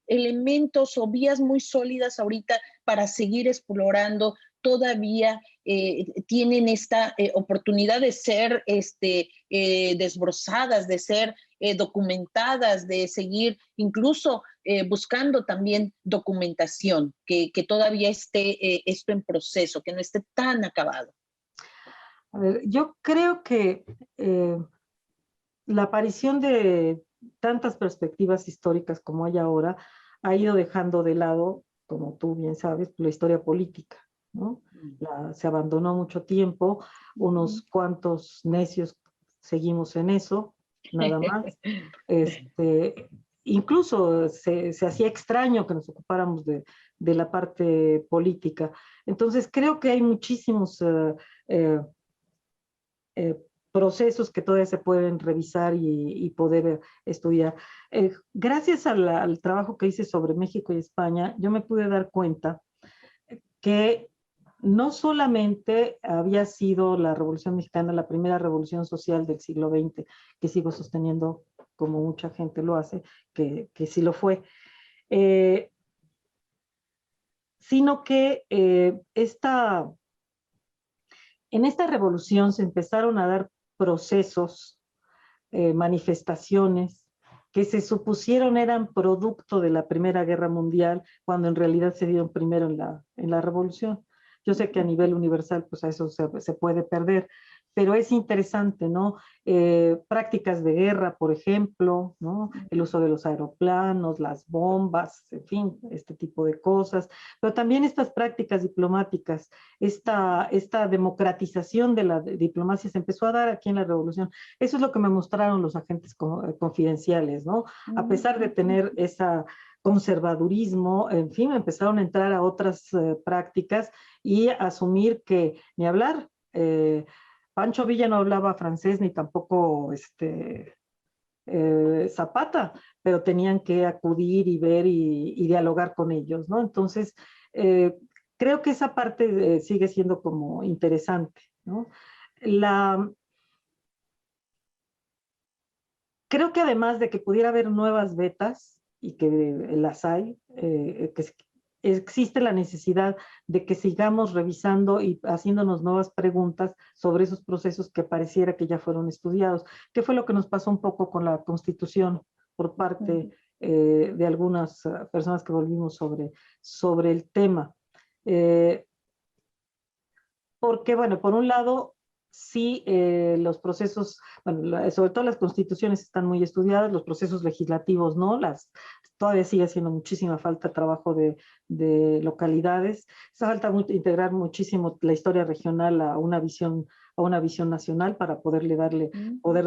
S1: elementos o vías muy sólidas ahorita para seguir explorando todavía tienen esta oportunidad de ser desbrozadas, de ser documentadas, de seguir incluso buscando también documentación, que todavía esté esto en proceso, que no esté tan acabado.
S3: A ver, yo creo que la aparición de tantas perspectivas históricas como hay ahora ha ido dejando de lado, como tú bien sabes, la historia política, ¿no? Se abandonó mucho tiempo, unos cuantos necios seguimos en eso, nada más. Incluso se hacía extraño que nos ocupáramos de la parte política. Entonces creo que hay muchísimos procesos que todavía se pueden revisar y poder estudiar. Gracias al trabajo que hice sobre México y España, yo me pude dar cuenta que no solamente había sido la Revolución Mexicana la primera revolución social del siglo XX, que sigo sosteniendo, como mucha gente lo hace, que sí lo fue, sino que en esta revolución se empezaron a dar procesos, manifestaciones, que se supusieron eran producto de la Primera Guerra Mundial, cuando en realidad se dieron primero en la revolución. Yo sé que a nivel universal, pues a eso se puede perder, pero es interesante, ¿no? Prácticas de guerra, por ejemplo, ¿no? El uso de los aeroplanos, las bombas, en fin, este tipo de cosas, pero también estas prácticas diplomáticas, esta democratización de la diplomacia se empezó a dar aquí en la revolución. Eso es lo que me mostraron los agentes confidenciales, ¿no? A pesar de tener esa conservadurismo, en fin, empezaron a entrar a otras prácticas y asumir que, ni hablar, Pancho Villa no hablaba francés ni tampoco Zapata, pero tenían que acudir y ver y dialogar con ellos, ¿no? Entonces, creo que esa parte sigue siendo como interesante, ¿no? Creo que además de que pudiera haber nuevas vetas, y que las hay, que existe la necesidad de que sigamos revisando y haciéndonos nuevas preguntas sobre esos procesos que pareciera que ya fueron estudiados. ¿Qué fue lo que nos pasó un poco con la Constitución por parte de algunas personas que volvimos sobre el tema? Porque, bueno, por un lado, sí, los procesos, bueno, sobre todo las constituciones están muy estudiadas, los procesos legislativos no, todavía sigue haciendo muchísima falta trabajo de localidades, hace falta integrar muchísimo la historia regional a una visión nacional para poder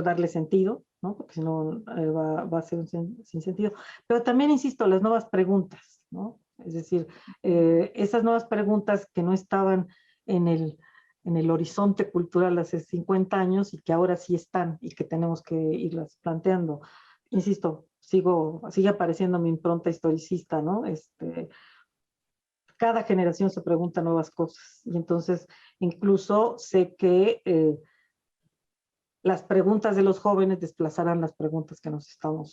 S3: darle sentido, ¿no? Porque si no va a ser sin sentido. Pero también, insisto, las nuevas preguntas, ¿no? Es decir, esas nuevas preguntas que no estaban en el horizonte cultural hace 50 años y que ahora sí están y que tenemos que irlas planteando. Insisto, sigue apareciendo mi impronta historicista, ¿no? Cada generación se pregunta nuevas cosas y entonces incluso sé que las preguntas de los jóvenes desplazarán las preguntas que nos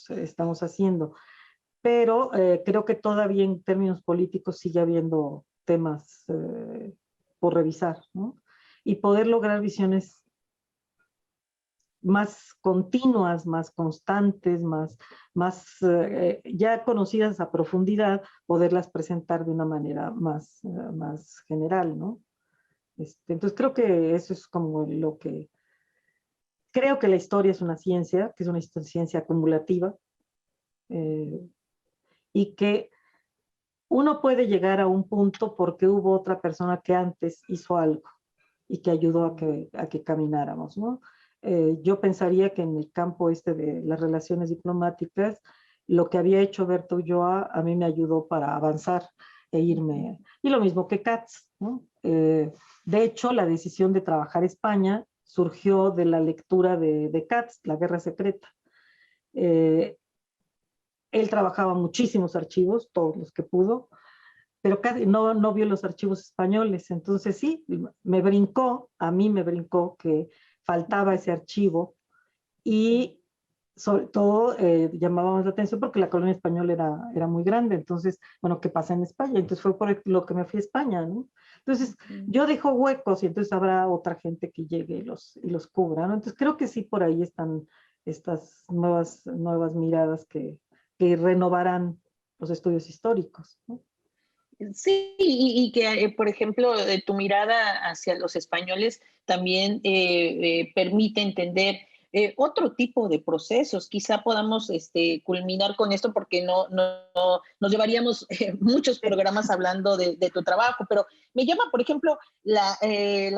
S3: estamos haciendo. Pero creo que todavía en términos políticos sigue habiendo temas por revisar, ¿no? Y poder lograr visiones más continuas, más constantes, ya conocidas a profundidad, poderlas presentar de una manera más general, ¿no? Entonces creo que eso es como lo que... Creo que la historia es una ciencia, que es una ciencia acumulativa, y que uno puede llegar a un punto porque hubo otra persona que antes hizo algo y que ayudó a que camináramos, ¿no? Yo pensaría que en el campo de las relaciones diplomáticas, lo que había hecho Berto Ulloa a mí me ayudó para avanzar e irme, y lo mismo que Katz, ¿no? De hecho, la decisión de trabajar España surgió de la lectura de Katz, La Guerra Secreta. Él trabajaba muchísimos archivos, todos los que pudo, pero casi no vio los archivos españoles. Entonces sí, a mí me brincó que faltaba ese archivo y sobre todo llamábamos la atención porque la colonia española era muy grande. Entonces, bueno, ¿qué pasa en España? Entonces fue por lo que me fui a España, ¿no? Entonces, yo dejo huecos y entonces habrá otra gente que llegue y los cubra, ¿no? Entonces, creo que sí por ahí están estas nuevas miradas que renovarán los estudios históricos, ¿no?
S1: Sí, y que, por ejemplo, tu mirada hacia los españoles también permite entender otro tipo de procesos. Quizá podamos culminar con esto porque nos llevaríamos muchos programas hablando de tu trabajo, pero me llama, por ejemplo, la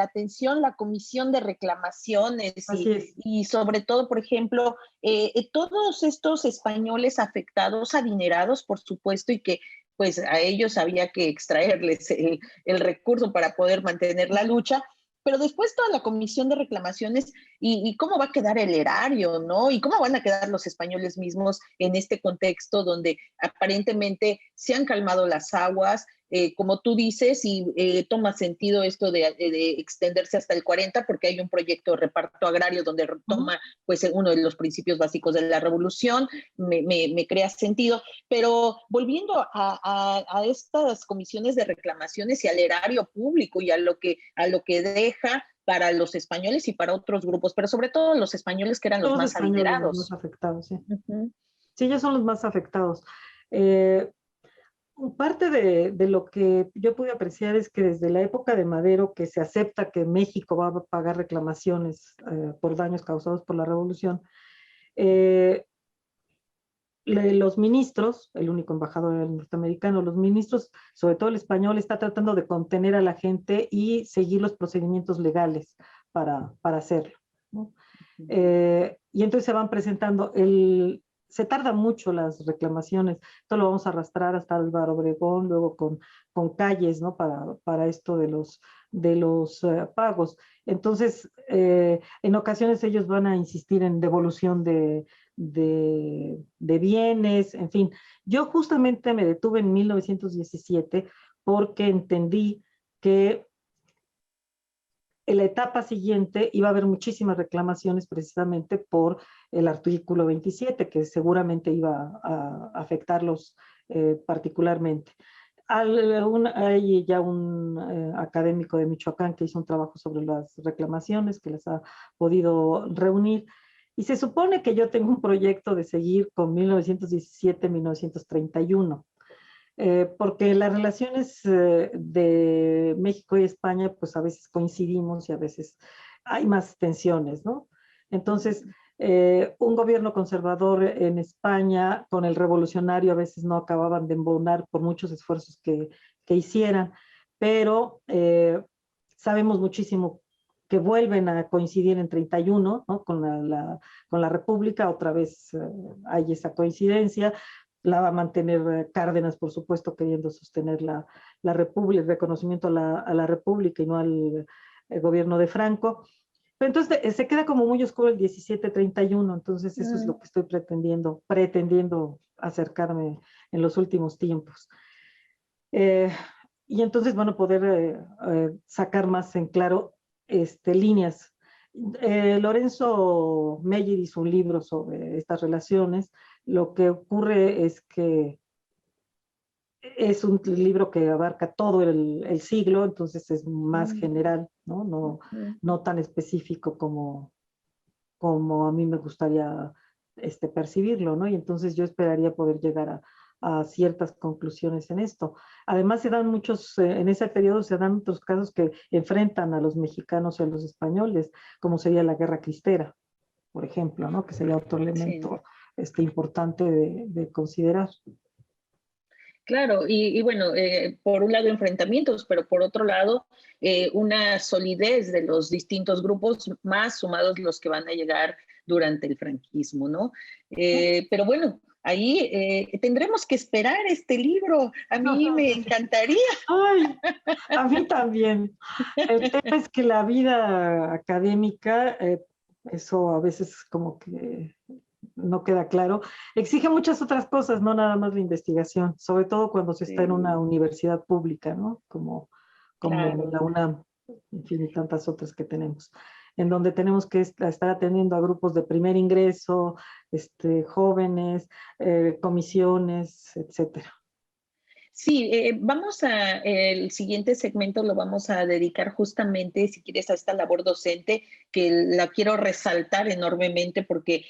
S1: atención la comisión de reclamaciones
S3: Así es.
S1: y sobre todo, por ejemplo, todos estos españoles afectados, adinerados, por supuesto, y que pues a ellos había que extraerles el recurso para poder mantener la lucha, pero después toda la comisión de reclamaciones y cómo va a quedar el erario, ¿no? Y cómo van a quedar los españoles mismos en este contexto donde aparentemente se han calmado las aguas, como tú dices, y toma sentido esto de extenderse hasta el 40, porque hay un proyecto de reparto agrario donde toma pues uno de los principios básicos de la revolución, me crea sentido, pero volviendo a estas comisiones de reclamaciones y al erario público y a lo que deja para los españoles y para otros grupos, pero sobre todo los españoles que eran los
S3: Los
S1: más
S3: españoles los más
S1: adinerados.
S3: afectados, sí.
S1: Uh-huh.
S3: Sí, ellos son los más afectados. Parte de lo que yo pude apreciar es que desde la época de Madero, que se acepta que México va a pagar reclamaciones por daños causados por la revolución, eh, los ministros, el único embajador era el norteamericano, los ministros, sobre todo el español, está tratando de contener a la gente y seguir los procedimientos legales para hacerlo, ¿no? Y entonces se van presentando, se tardan mucho las reclamaciones, esto lo vamos a arrastrar hasta Álvaro Obregón, luego con calles, ¿no? Para esto de los pagos. Entonces, en ocasiones ellos van a insistir en devolución de bienes, en fin. Yo justamente me detuve en 1917 porque entendí que en la etapa siguiente iba a haber muchísimas reclamaciones precisamente por el artículo 27, que seguramente iba a afectarlos particularmente. Hay ya un académico de Michoacán que hizo un trabajo sobre las reclamaciones, que las ha podido reunir, y se supone que yo tengo un proyecto de seguir con 1917-1931. Porque las relaciones de México y España, pues a veces coincidimos y a veces hay más tensiones, ¿no? Entonces, un gobierno conservador en España con el revolucionario a veces no acababan de embonar por muchos esfuerzos que hicieran, pero sabemos muchísimo que vuelven a coincidir en 31, ¿no? Con la República, otra vez hay esa coincidencia, la va a mantener Cárdenas, por supuesto, queriendo sostener la República, el reconocimiento a la República y no al gobierno de Franco. Pero entonces se queda como muy oscuro el 17-31, entonces eso es lo que estoy pretendiendo acercarme en los últimos tiempos. Y entonces, bueno, poder sacar más en claro líneas. Lorenzo Meyer hizo un libro sobre estas relaciones. Lo que ocurre es que es un libro que abarca todo el siglo, entonces es más general, ¿no? No tan específico como a mí me gustaría percibirlo, ¿no? Y entonces yo esperaría poder llegar a ciertas conclusiones en esto. Además, se dan muchos, en ese periodo se dan otros casos que enfrentan a los mexicanos y a los españoles, como sería la Guerra Cristera, por ejemplo, ¿no? Que sería otro elemento importante de considerar.
S1: Claro, y bueno, por un lado enfrentamientos, pero por otro lado una solidez de los distintos grupos, más sumados los que van a llegar durante el franquismo, ¿no? Pero bueno, ahí tendremos que esperar este libro. A mí me encantaría.
S3: Ay, a mí también. El tema es que la vida académica, eso a veces como que no queda claro, exige muchas otras cosas, no nada más la investigación, sobre todo cuando se está en una universidad pública, ¿no? Como
S1: Claro.
S3: la UNAM, en fin, y tantas otras que tenemos, en donde tenemos que estar atendiendo a grupos de primer ingreso, jóvenes, comisiones, etcétera.
S1: Sí, el siguiente segmento lo vamos a dedicar justamente, si quieres, a esta labor docente, que la quiero resaltar enormemente porque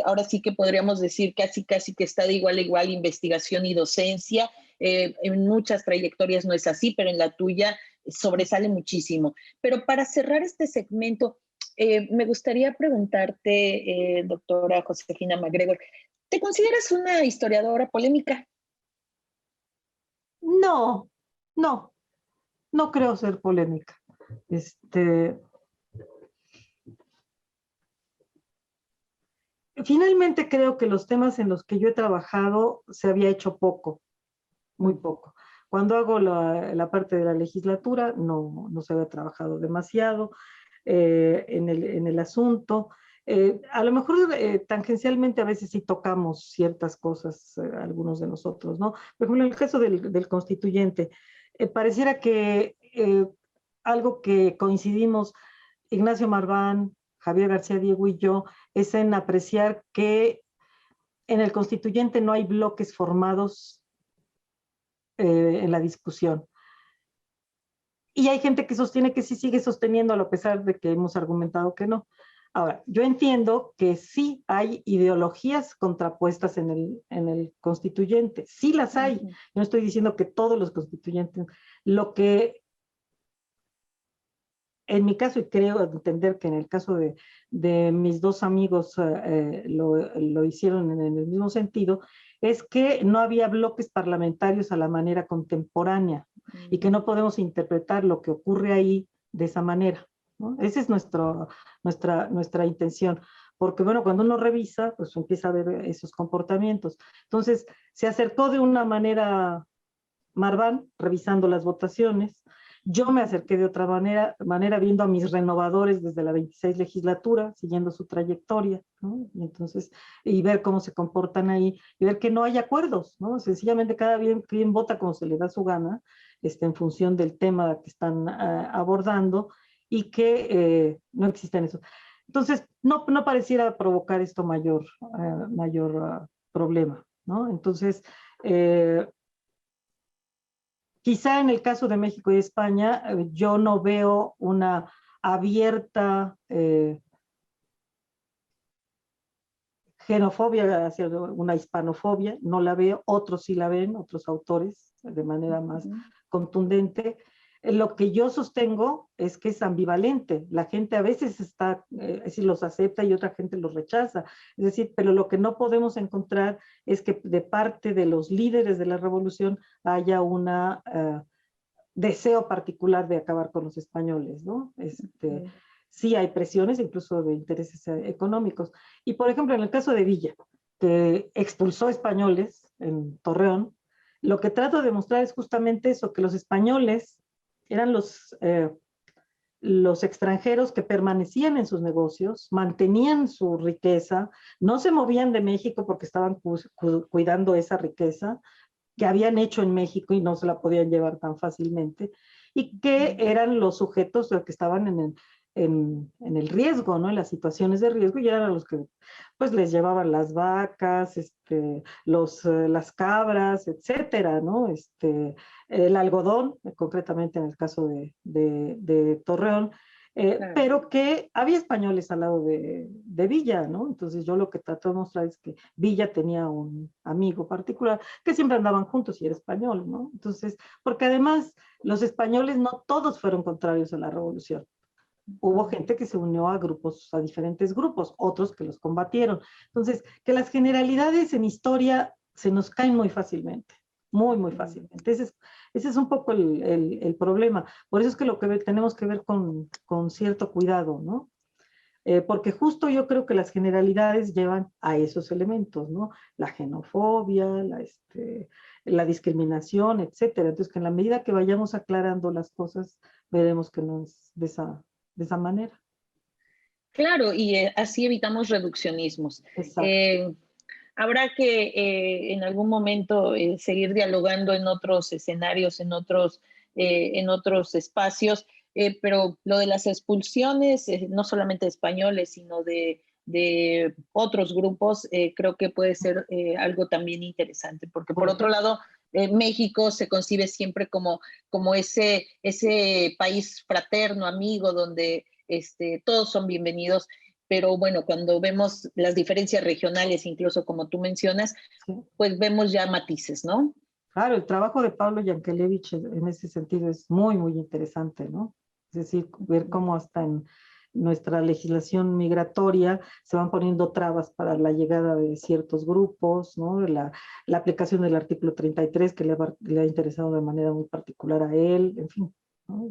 S1: ahora sí que podríamos decir casi que está de igual a igual investigación y docencia. En muchas trayectorias no es así, pero en la tuya sobresale muchísimo. Pero para cerrar este segmento, me gustaría preguntarte, doctora Josefina MacGregor, ¿te consideras una historiadora polémica?
S3: No, no, no creo ser polémica. Finalmente creo que los temas en los que yo he trabajado se había hecho poco, muy poco. Cuando hago la parte de la legislatura, no se había trabajado demasiado en el asunto. A lo mejor tangencialmente a veces sí tocamos ciertas cosas, algunos de nosotros, ¿no? Por ejemplo, en el caso del constituyente, pareciera que algo que coincidimos Ignacio Marván, Javier García Diego y yo, es en apreciar que en el constituyente no hay bloques formados en la discusión. Y hay gente que sostiene que sí sigue sosteniéndolo a pesar de que hemos argumentado que no. Ahora, yo entiendo que sí hay ideologías contrapuestas en el constituyente, sí las hay. Yo no estoy diciendo que todos los constituyentes, lo que en mi caso, y creo entender que en el caso de mis dos amigos lo hicieron en el mismo sentido, es que no había bloques parlamentarios a la manera contemporánea y que no podemos interpretar lo que ocurre ahí de esa manera, ¿no? Esa es nuestra intención. Porque, bueno, cuando uno revisa, pues empieza a ver esos comportamientos. Entonces, se acercó de una manera Marván, revisando las votaciones. Yo me acerqué de otra manera viendo a mis renovadores desde la 26 legislatura, siguiendo su trayectoria, ¿no? Y entonces, y ver cómo se comportan ahí, y ver que no hay acuerdos, ¿no? Sencillamente cada quien vota como se le da su gana, en función del tema que están abordando, y que no existen eso. Entonces, no pareciera provocar esto mayor problema, ¿no? Entonces, quizá en el caso de México y España, yo no veo una abierta xenofobia hacia una hispanofobia, no la veo, otros sí la ven, otros autores, de manera más contundente. Lo que yo sostengo es que es ambivalente. La gente a veces es decir, los acepta y otra gente los rechaza. Es decir, pero lo que no podemos encontrar es que de parte de los líderes de la revolución haya una deseo particular de acabar con los españoles, ¿no? Sí hay presiones, incluso de intereses económicos. Y, por ejemplo, en el caso de Villa, que expulsó españoles en Torreón, lo que trato de mostrar es justamente eso, que los españoles eran los extranjeros que permanecían en sus negocios, mantenían su riqueza, no se movían de México porque estaban cuidando esa riqueza que habían hecho en México y no se la podían llevar tan fácilmente, y que eran los sujetos que estaban en el riesgo, ¿no? En las situaciones de riesgo, y eran los que pues les llevaban las vacas, las cabras, etcétera, ¿no? El algodón, concretamente en el caso de Torreón, claro. Pero que había españoles al lado de Villa, ¿no? Entonces yo lo que trato de mostrar es que Villa tenía un amigo particular que siempre andaban juntos y era español, ¿no? Entonces, porque además los españoles no todos fueron contrarios a la revolución. Hubo gente que se unió a diferentes grupos, otros que los combatieron. Entonces, que las generalidades en historia se nos caen muy fácilmente, muy fácilmente. Ese es un poco el problema. Por eso es que lo que tenemos que ver con cierto cuidado, ¿no? Porque justo yo creo que las generalidades llevan a esos elementos, ¿no? La xenofobia, la discriminación, etcétera. Entonces, que en la medida que vayamos aclarando las cosas, veremos que no es de esa manera.
S1: Claro, y así evitamos reduccionismos.
S3: Exacto.
S1: Habrá que en algún momento seguir dialogando en otros escenarios, en otros espacios, pero lo de las expulsiones, no solamente de españoles, sino de otros grupos, creo que puede ser algo también interesante, porque por otro lado, México se concibe siempre como ese país fraterno, amigo, donde todos son bienvenidos, pero bueno, cuando vemos las diferencias regionales, incluso como tú mencionas, sí, pues vemos ya matices, ¿no?
S3: Claro, el trabajo de Pablo Yankelevich en ese sentido es muy interesante, ¿no? Es decir, ver cómo hasta en nuestra legislación migratoria se van poniendo trabas para la llegada de ciertos grupos, ¿no? La aplicación del artículo 33 que le ha interesado de manera muy particular a él, en fin, ¿no?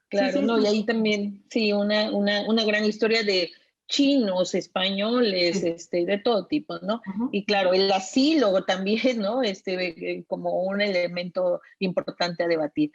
S1: Claro, sí, no, y ahí también, sí, una gran historia de chinos, españoles, de todo tipo, ¿no? Y claro, el asilo también, ¿no? Como un elemento importante a debatir.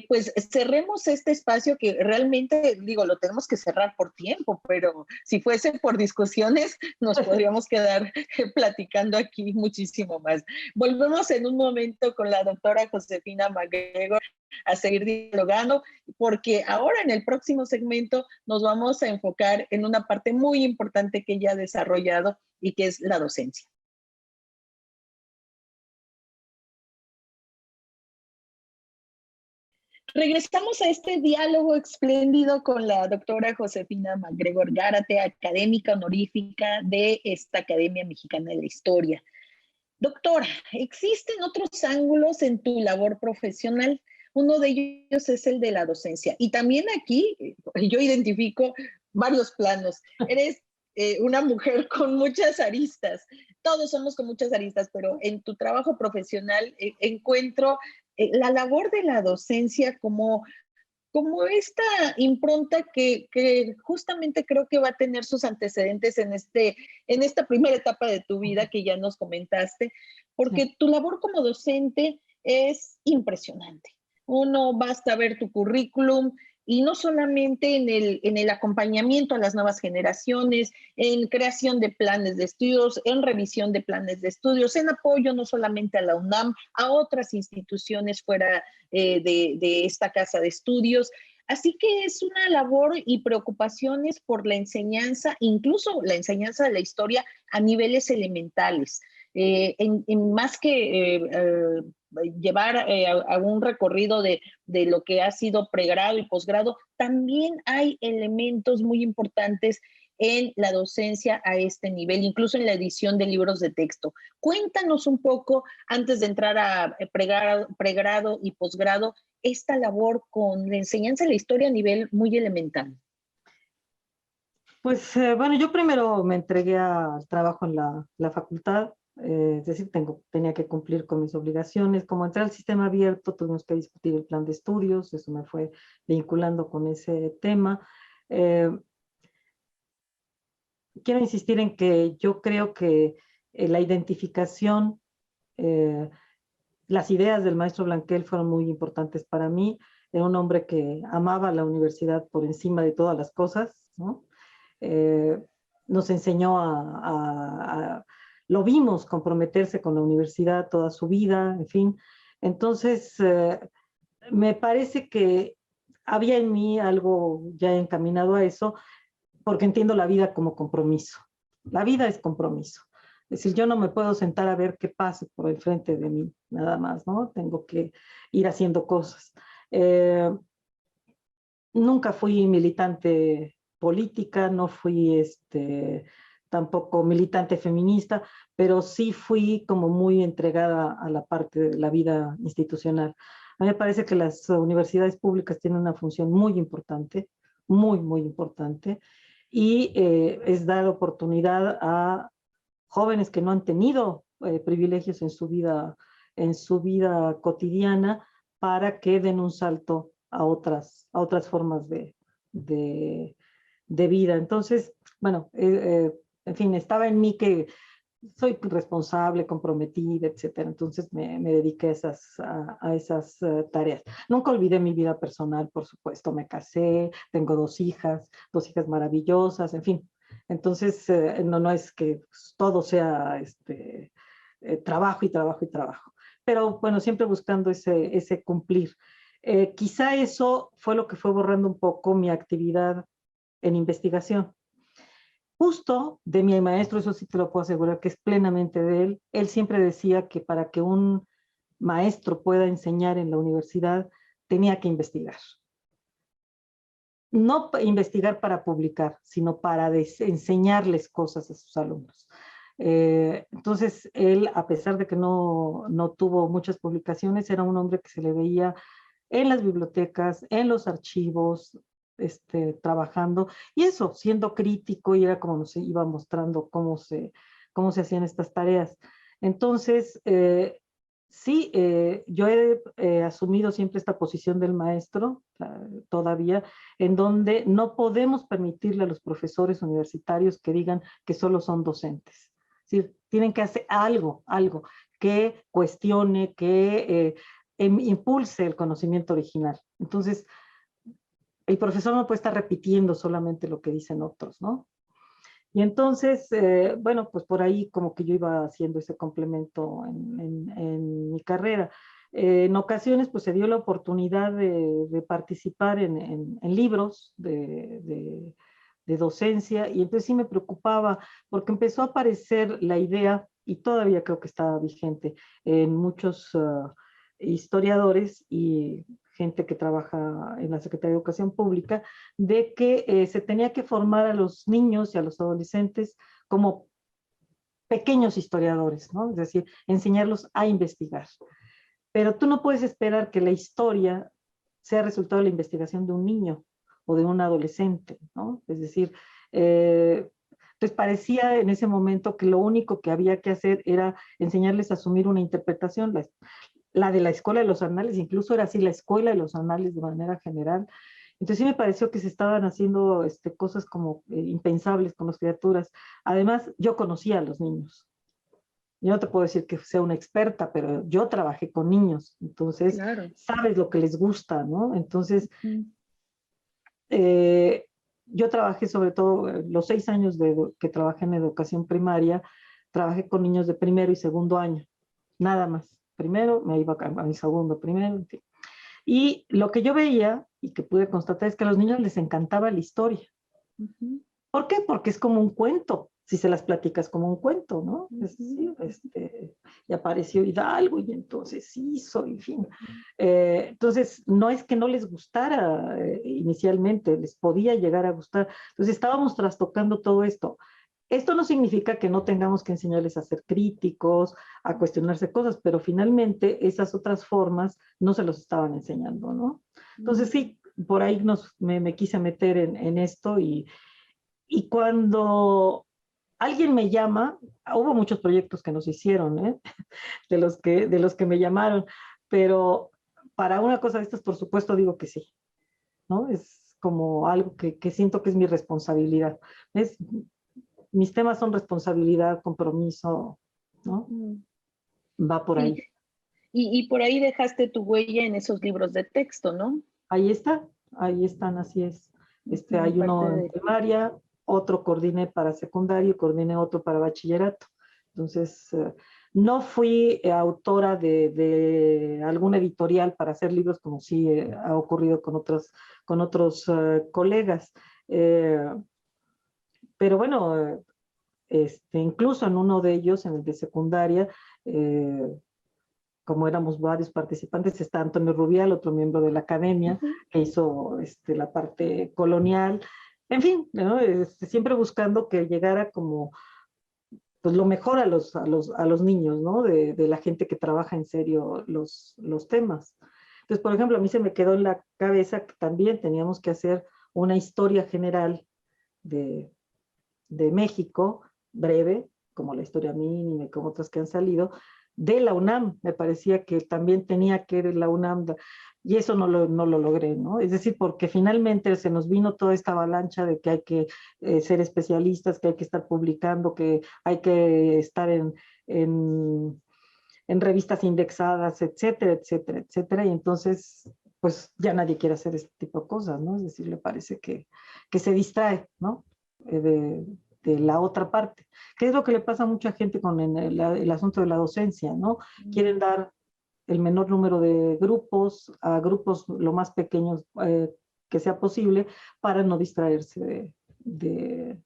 S1: Pues cerremos este espacio que realmente, digo, lo tenemos que cerrar por tiempo, pero si fuese por discusiones, nos podríamos quedar platicando aquí muchísimo más. Volvemos en un momento con la doctora Josefina MacGregor a seguir dialogando, porque ahora en el próximo segmento nos vamos a enfocar en una parte muy importante que ella ha desarrollado y que es la docencia. Regresamos a este diálogo espléndido con la doctora Josefina MacGregor Gárate, académica honorífica de esta Academia Mexicana de la Historia. Doctora, existen otros ángulos en tu labor profesional. Uno de ellos es el de la docencia. Y también aquí yo identifico varios planos. Eres una mujer con muchas aristas. Todos somos con muchas aristas, pero en tu trabajo profesional encuentro la labor de la docencia como esta impronta que justamente creo que va a tener sus antecedentes en esta primera etapa de tu vida que ya nos comentaste, porque tu labor como docente es impresionante. Uno basta ver tu currículum y no solamente en el acompañamiento a las nuevas generaciones, en creación de planes de estudios, en revisión de planes de estudios, en apoyo no solamente a la UNAM, a otras instituciones fuera de esta casa de estudios. Así que es una labor y preocupaciones por la enseñanza, incluso la enseñanza de la historia a niveles elementales. En más que llevar a un recorrido de lo que ha sido pregrado y posgrado, también hay elementos muy importantes en la docencia a este nivel, incluso en la edición de libros de texto. Cuéntanos un poco, antes de entrar a pregrado y posgrado, esta labor con la enseñanza de la historia a nivel muy elemental.
S3: Pues bueno, yo primero me entregué al trabajo en la facultad, es decir, tenía que cumplir con mis obligaciones. Como entré al sistema abierto, tuvimos que discutir el plan de estudios, eso me fue vinculando con ese tema. Eh, Quiero insistir en que yo creo que la identificación, eh, las ideas del maestro Blanquel fueron muy importantes para mí. Era un hombre que amaba la universidad por encima de todas las cosas, ¿no? Eh, Nos enseñó lo vimos comprometerse con la universidad toda su vida, en fin. Entonces, me parece que había en mí algo ya encaminado a eso, porque entiendo la vida como compromiso. La vida es compromiso. Es decir, yo no me puedo sentar a ver qué pasa por el frente de mí, nada más, ¿no? Tengo que ir haciendo cosas. Nunca fui militante política, no fui tampoco militante feminista, pero sí fui como muy entregada a la parte de la vida institucional. A mí me parece que las universidades públicas tienen una función muy importante, muy, muy importante, y es dar oportunidad a jóvenes que no han tenido privilegios en su vida cotidiana, para que den un salto a otras formas de vida. Entonces, bueno, en fin, estaba en mí que soy responsable, comprometida, etcétera. Entonces me dediqué a esas tareas. Nunca olvidé mi vida personal, por supuesto. Me casé, tengo dos hijas maravillosas, en fin. Entonces, no es que todo sea trabajo y trabajo y trabajo. Pero bueno, siempre buscando ese cumplir. Quizá eso fue lo que fue borrando un poco mi actividad en investigación. Justo de mi maestro, eso sí te lo puedo asegurar que es plenamente de él. Él siempre decía que para que un maestro pueda enseñar en la universidad, tenía que investigar. No investigar para publicar, sino para enseñarles cosas a sus alumnos. Entonces, él, a pesar de que no tuvo muchas publicaciones, era un hombre que se le veía en las bibliotecas, en los archivos, trabajando, y eso, siendo crítico, y era como nos iba mostrando cómo se hacían estas tareas. Entonces, Sí, yo he asumido siempre esta posición del maestro, todavía, en donde no podemos permitirle a los profesores universitarios que digan que solo son docentes. Sí, tienen que hacer algo que cuestione, que impulse el conocimiento original. Entonces, el profesor no puede estar repitiendo solamente lo que dicen otros, ¿no? Y entonces, bueno, pues por ahí como que yo iba haciendo ese complemento en mi carrera. En ocasiones, pues se dio la oportunidad de participar en libros de docencia, y entonces sí me preocupaba porque empezó a aparecer la idea, y todavía creo que está vigente en muchos historiadores y gente que trabaja en la Secretaría de Educación Pública, de que se tenía que formar a los niños y a los adolescentes como pequeños historiadores, ¿no? Es decir, enseñarlos a investigar. Pero tú no puedes esperar que la historia sea resultado de la investigación de un niño o de un adolescente, ¿no? Es decir, pues parecía en ese momento que lo único que había que hacer era enseñarles a asumir una interpretación, la de la escuela de los anales, incluso era así la escuela de los anales de manera general. Entonces sí me pareció que se estaban haciendo cosas como impensables con las criaturas. Además, yo conocía a los niños. Yo no te puedo decir que sea una experta, pero yo trabajé con niños, entonces
S1: Claro.
S3: sabes lo que les gusta, ¿no? Entonces,
S1: Mm.
S3: yo trabajé sobre todo los 6 años que trabajé en educación primaria, trabajé con niños de primero y segundo año, nada más. Primero me iba a mi segundo, primero, en fin. Y lo que yo veía y que pude constatar es que a los niños les encantaba la historia.
S1: Ujú.
S3: ¿Por qué? Porque es como un cuento, si se las platicas como un cuento, ¿no?
S1: Ujú.
S3: Y apareció Hidalgo y entonces hizo, en fin. Entonces, no es que no les gustara inicialmente, les podía llegar a gustar. Entonces, estábamos trastocando todo esto. Esto no significa que no tengamos que enseñarles a ser críticos, a cuestionarse cosas, pero finalmente esas otras formas no se los estaban enseñando, ¿no? Entonces sí, por ahí me quise meter en esto, y cuando alguien me llama, hubo muchos proyectos que nos hicieron, ¿eh? de los que me llamaron, pero para una cosa de estas, por supuesto, digo que sí, ¿no? Es como algo que siento que es mi responsabilidad. Es, mis temas son responsabilidad, compromiso, ¿no?
S1: Ujú.
S3: Va por
S1: Sí,
S3: ahí.
S1: y por ahí dejaste tu huella en esos libros de texto, ¿no?
S3: Ahí está, ahí están, así es.
S1: Ujú,
S3: Hay
S1: parte
S3: uno en
S1: de...
S3: primaria, otro coordiné para secundario, coordiné otro para bachillerato. Entonces, no fui autora de alguna editorial para hacer libros como sí ha ocurrido con otros colegas. Eh, pero bueno, incluso en uno de ellos, en el de secundaria, eh, como éramos varios participantes, está Antonio Rubial, otro miembro de la academia,
S1: Ujú.
S3: que hizo la parte colonial, en fin, ¿no? Siempre buscando que llegara como pues lo mejor a los niños, ¿no? De la gente que trabaja en serio los temas. Entonces, por ejemplo, a mí se me quedó en la cabeza que también teníamos que hacer una historia general de, de México, breve, como la historia mínima y como otras que han salido, de la UNAM. Me parecía que también tenía que ir la UNAM, y eso no lo logré, ¿no? Es decir, porque finalmente se nos vino toda esta avalancha de que hay que ser especialistas, que hay que estar publicando, que hay que estar en, en revistas indexadas, etcétera, etcétera, etcétera, y entonces pues ya nadie quiere hacer este tipo de cosas, ¿no? Es decir, le parece que se distrae, ¿no? De la otra parte. ¿Qué es lo que le pasa a mucha gente con el asunto de la docencia, ¿no? Quieren dar el menor número de grupos, a grupos lo más pequeños que sea posible, para no distraerse de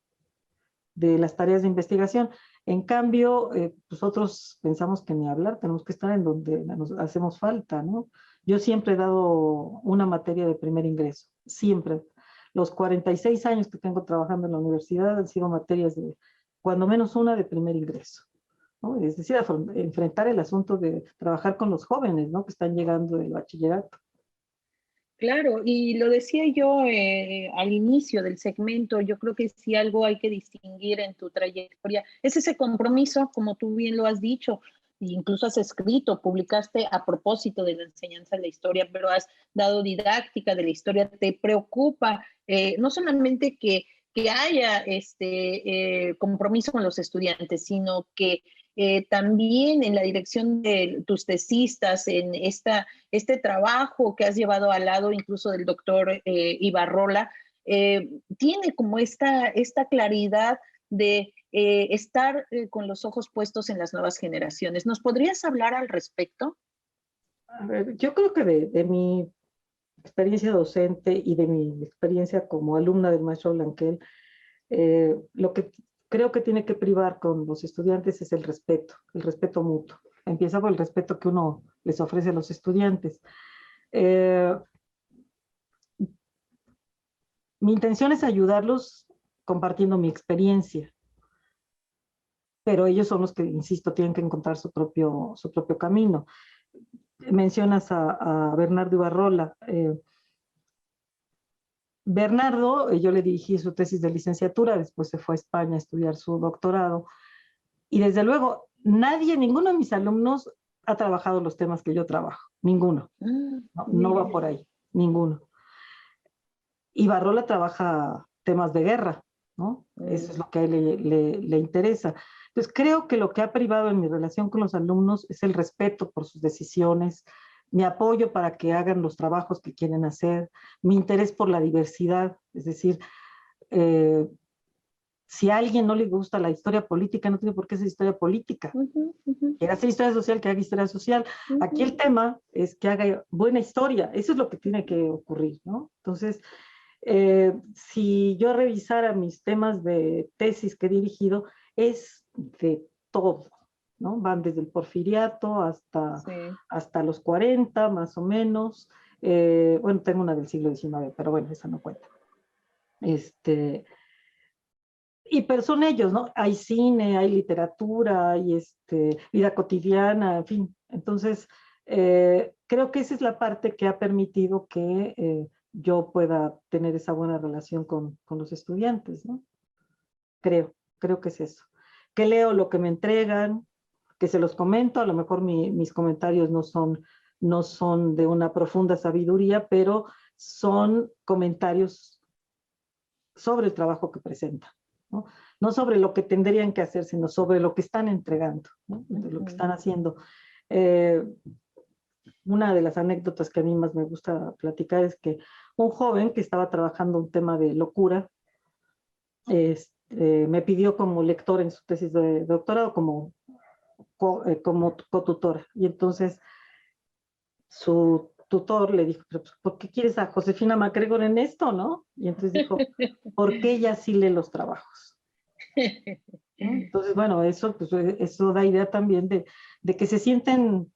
S3: las tareas de investigación. En cambio, nosotros pensamos que ni hablar, tenemos que estar en donde nos hacemos falta, ¿no? Yo siempre he dado una materia de primer ingreso, siempre. Los 46 años que tengo trabajando en la universidad han sido materias de, cuando menos una, de primer ingreso, ¿no? Es decir, enfrentar el asunto de trabajar con los jóvenes, ¿no? Que están llegando del bachillerato.
S1: Claro, y lo decía yo al inicio del segmento, yo creo que si algo hay que distinguir en tu trayectoria es ese compromiso, como tú bien lo has dicho, incluso has escrito, publicaste a propósito de la enseñanza de la historia, pero has dado didáctica de la historia. ¿Te preocupa no solamente que haya compromiso con los estudiantes, sino que también en la dirección de tus tesistas, en este trabajo que has llevado al lado incluso del doctor Ibarrola, tiene como esta claridad de estar con los ojos puestos en las nuevas generaciones? ¿Nos podrías hablar al respecto?
S3: A ver, yo creo que de mi experiencia docente y de mi experiencia como alumna del maestro Blanquel, lo que creo que tiene que privar con los estudiantes es el respeto mutuo. Empieza por el respeto que uno les ofrece a los estudiantes. Mi intención es ayudarlos compartiendo mi experiencia, pero ellos son los que, insisto, tienen que encontrar su propio camino. Mencionas a Bernardo Ibarrola. Bernardo, yo le dirigí su tesis de licenciatura, después se fue a España a estudiar su doctorado, y desde luego ninguno de mis alumnos ha trabajado los temas que yo trabajo, ninguno, no va por ahí, ninguno. Ibarrola trabaja temas de guerra, ¿no? Eso es lo que a él le interesa. Entonces creo que lo que ha privado en mi relación con los alumnos es el respeto por sus decisiones, mi apoyo para que hagan los trabajos que quieren hacer, mi interés por la diversidad, es decir, si a alguien no le gusta la historia política, no tiene por qué ser historia política. Quiere hacer historia social, que haga historia social. Aquí el tema es que haga buena historia, eso es lo que tiene que ocurrir, ¿no? Entonces, si yo revisara mis temas de tesis que he dirigido, es de todo, ¿no? Van desde el porfiriato hasta los 40, más o menos. Bueno, tengo una del siglo XIX, pero bueno, esa no cuenta. Pero son ellos, ¿no? Hay cine, hay literatura, hay vida cotidiana, en fin. Entonces, creo que esa es la parte que ha permitido que yo pueda tener esa buena relación con los estudiantes, ¿no? Creo que es eso. Que leo lo que me entregan, que se los comento, a lo mejor mis comentarios no son de una profunda sabiduría, pero son comentarios sobre el trabajo que presentan, ¿no? No sobre lo que tendrían que hacer, sino sobre lo que están entregando, ¿no? De lo que están haciendo. Una de las anécdotas que a mí más me gusta platicar es que un joven que estaba trabajando un tema de locura, me pidió como lector en su tesis de doctorado, como cotutora. Y entonces su tutor le dijo, ¿por qué quieres a Josefina MacGregor en esto, no? Y entonces dijo, porque ella sí lee los trabajos. ¿No? Entonces, bueno, eso da idea también de que se sienten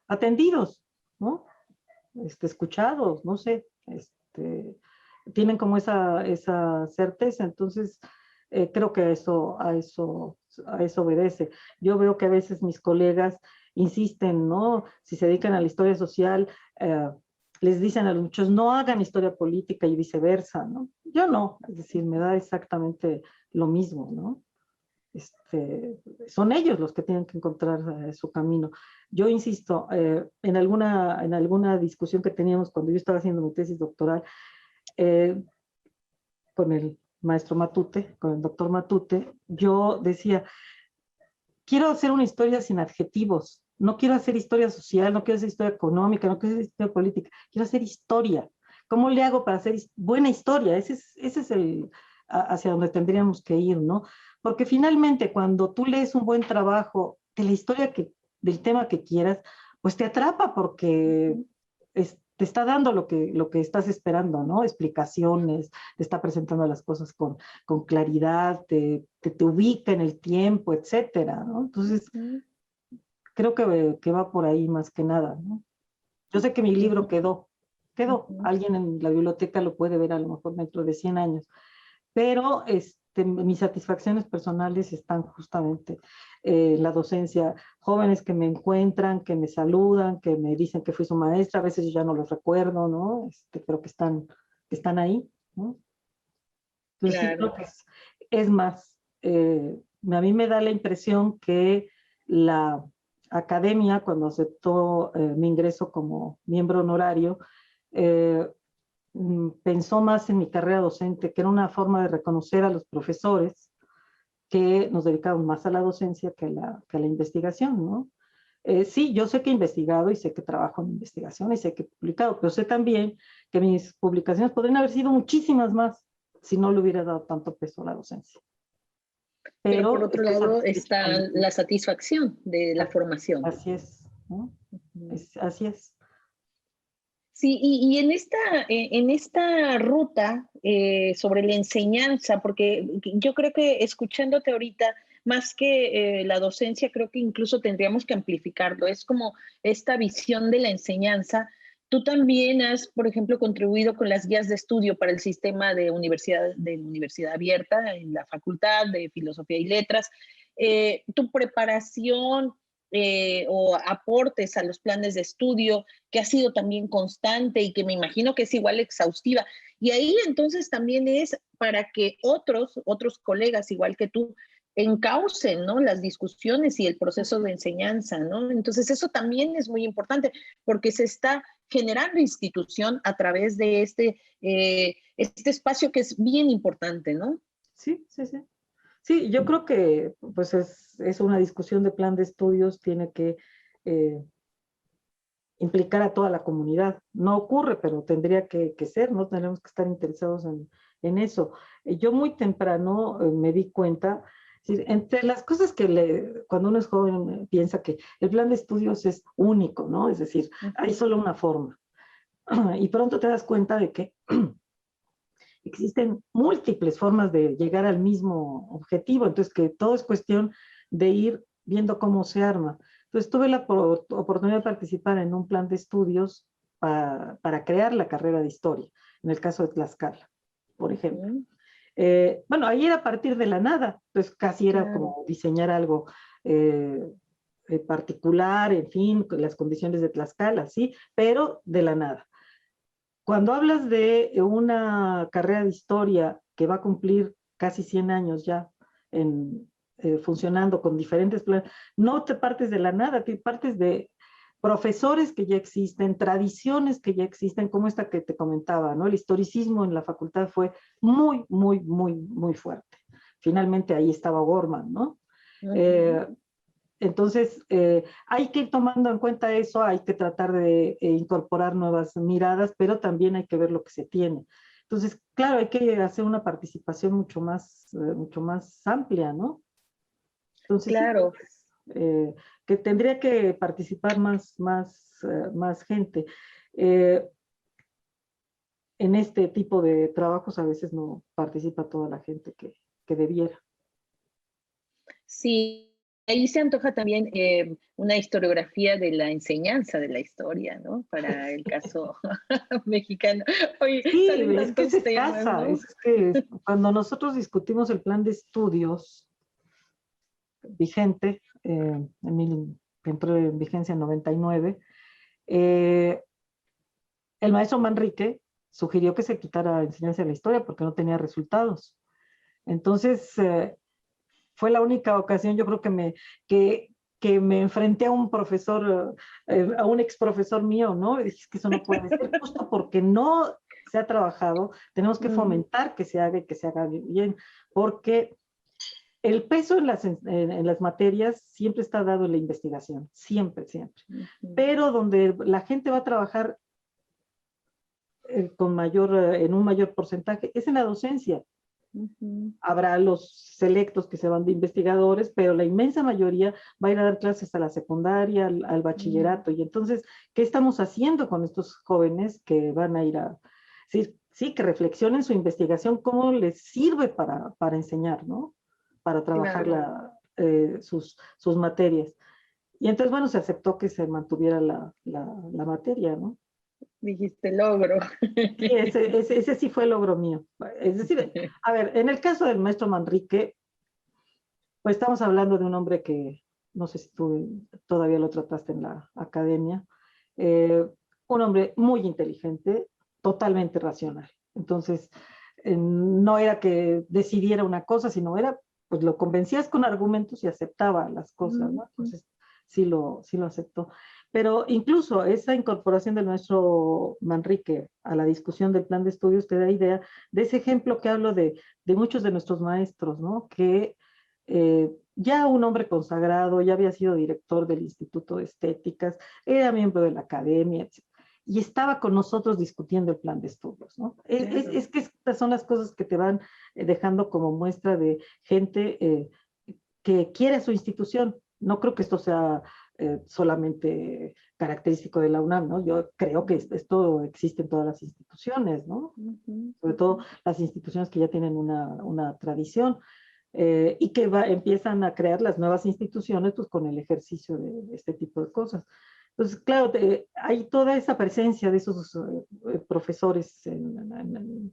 S3: atendidos, ¿no? Escuchados, no sé, tienen como esa certeza. Entonces, creo que a eso obedece. Yo veo que a veces mis colegas insisten, ¿no? Si se dedican a la historia social, les dicen a los muchos, no hagan historia política y viceversa, ¿no? Yo no, es decir, me da exactamente lo mismo, ¿no? Son ellos los que tienen que encontrar su camino. Yo insisto, en alguna discusión que teníamos cuando yo estaba haciendo mi tesis doctoral, con el maestro Matute, con el doctor Matute, yo decía, quiero hacer una historia sin adjetivos, no quiero hacer historia social, no quiero hacer historia económica, no quiero hacer historia política, quiero hacer historia. ¿Cómo le hago para hacer buena historia? Ese es hacia donde tendríamos que ir, ¿no? Porque finalmente cuando tú lees un buen trabajo de la historia del tema que quieras, pues te atrapa porque te está dando lo que estás esperando, ¿no? Explicaciones, te está presentando las cosas con claridad, te ubica en el tiempo, etcétera, ¿no? Entonces, creo que va por ahí más que nada, ¿no? Yo sé que mi libro quedó. Alguien en la biblioteca lo puede ver a lo mejor dentro de 100 años, pero mis satisfacciones personales están justamente en la docencia. Jóvenes que me encuentran, que me saludan, que me dicen que fui su maestra, a veces yo ya no los recuerdo, ¿no? Pero que están ahí, ¿no? Entonces claro. Sí creo que es más, a mí me da la impresión que la academia, cuando aceptó mi ingreso como miembro honorario, pensó más en mi carrera docente, que era una forma de reconocer a los profesores que nos dedicamos más a la docencia que a la investigación, ¿no? Sí, yo sé que he investigado y sé que trabajo en investigación y sé que he publicado, pero sé también que mis publicaciones podrían haber sido muchísimas más si no le hubiera dado tanto peso a la docencia.
S1: Pero por
S3: Pero
S1: otro
S3: estoy
S1: lado
S3: satisfecha
S1: está
S3: con...
S1: la satisfacción de la formación.
S3: Así es, ¿no? Así es.
S1: Sí, y en esta ruta sobre la enseñanza, porque yo creo que escuchándote ahorita, más que la docencia, creo que incluso tendríamos que amplificarlo. Es como esta visión de la enseñanza. Tú también has, por ejemplo, contribuido con las guías de estudio para el sistema de universidad abierta en la Facultad de Filosofía y Letras. Tu preparación o aportes a los planes de estudio, que ha sido también constante y que me imagino que es igual exhaustiva. Y ahí entonces también es para que otros colegas, igual que tú, encaucen, ¿no?, las discusiones y el proceso de enseñanza, ¿no? Entonces eso también es muy importante porque se está generando institución a través de este espacio que es bien importante, ¿no?
S3: Sí, sí, sí. Sí, yo creo que pues es una discusión de plan de estudios, tiene que implicar a toda la comunidad. No ocurre, pero tendría que ser, ¿no? Tenemos que estar interesados en eso. Yo muy temprano me di cuenta, entre las cosas que cuando uno es joven piensa que el plan de estudios es único, ¿no? Es decir, hay solo una forma. Y pronto te das cuenta de que existen múltiples formas de llegar al mismo objetivo, entonces que todo es cuestión de ir viendo cómo se arma. Entonces tuve la oportunidad de participar en un plan de estudios para crear la carrera de historia, en el caso de Tlaxcala, por ejemplo. Bueno, ahí era a partir de la nada, entonces casi era como diseñar algo particular, en fin, con las condiciones de Tlaxcala, ¿sí? Pero de la nada. Cuando hablas de una carrera de historia que va a cumplir casi 100 años ya funcionando con diferentes planes, no te partes de la nada, te partes de profesores que ya existen, tradiciones que ya existen, como esta que te comentaba, ¿no? El historicismo en la facultad fue muy, muy, muy, muy fuerte. Finalmente ahí estaba Gorman, ¿no? Entonces, hay que ir tomando en cuenta eso, hay que tratar de incorporar nuevas miradas, pero también hay que ver lo que se tiene. Entonces, claro, hay que hacer una participación mucho más amplia, ¿no? Entonces,
S1: Claro.
S3: sí, que tendría que participar más gente. En este tipo de trabajos a veces no participa toda la gente que debiera.
S1: Sí, ahí se antoja también una historiografía de la enseñanza de la historia, ¿no? Para el caso mexicano. Oye,
S3: Sí,
S1: salen
S3: es que es
S1: tantos temas,
S3: escasa,
S1: ¿no?
S3: es que cuando nosotros discutimos el plan de estudios vigente, que entró en vigencia en 99, el maestro Manrique sugirió que se quitara enseñanza de la historia porque no tenía resultados. Entonces, fue la única ocasión, yo creo que me enfrenté a un profesor, a un ex profesor mío, ¿no? Y dije, es que eso no puede ser, justo porque no se ha trabajado, tenemos que fomentar que se haga y que se haga bien, porque el peso en las materias siempre está dado en la investigación, siempre, siempre. Pero donde la gente va a trabajar en un mayor porcentaje es en la docencia. Habrá los selectos que se van de investigadores, pero la inmensa mayoría va a ir a dar clases a la secundaria, al bachillerato. Y entonces, ¿qué estamos haciendo con estos jóvenes que van a ir a... Sí, que reflexionen su investigación, cómo les sirve para enseñar, ¿no? Para trabajar sus materias. Y entonces, bueno, se aceptó que se mantuviera la materia, ¿no?
S1: Dijiste logro.
S3: Sí, ese sí fue logro mío. Es decir, a ver, en el caso del maestro Manrique, pues estamos hablando de un hombre que, no sé si tú todavía lo trataste en la academia, un hombre muy inteligente, totalmente racional. Entonces, no era que decidiera una cosa, sino era, pues lo convencías con argumentos y aceptaba las cosas, ¿no? Entonces, sí lo aceptó. Pero incluso esa incorporación del maestro Manrique a la discusión del plan de estudios te da idea de ese ejemplo que hablo de muchos de nuestros maestros, ¿no? Que ya un hombre consagrado, ya había sido director del Instituto de Estéticas, era miembro de la academia, etc. Y estaba con nosotros discutiendo el plan de estudios, ¿no? Es que estas son las cosas que te van dejando como muestra de gente que quiere su institución. No creo que esto sea solamente característico de la UNAM, ¿no? Yo creo que esto existe en todas las instituciones, ¿no? Sobre todo las instituciones que ya tienen una tradición y que empiezan a crear las nuevas instituciones pues, con el ejercicio de este tipo de cosas. Entonces, claro, hay toda esa presencia de esos profesores en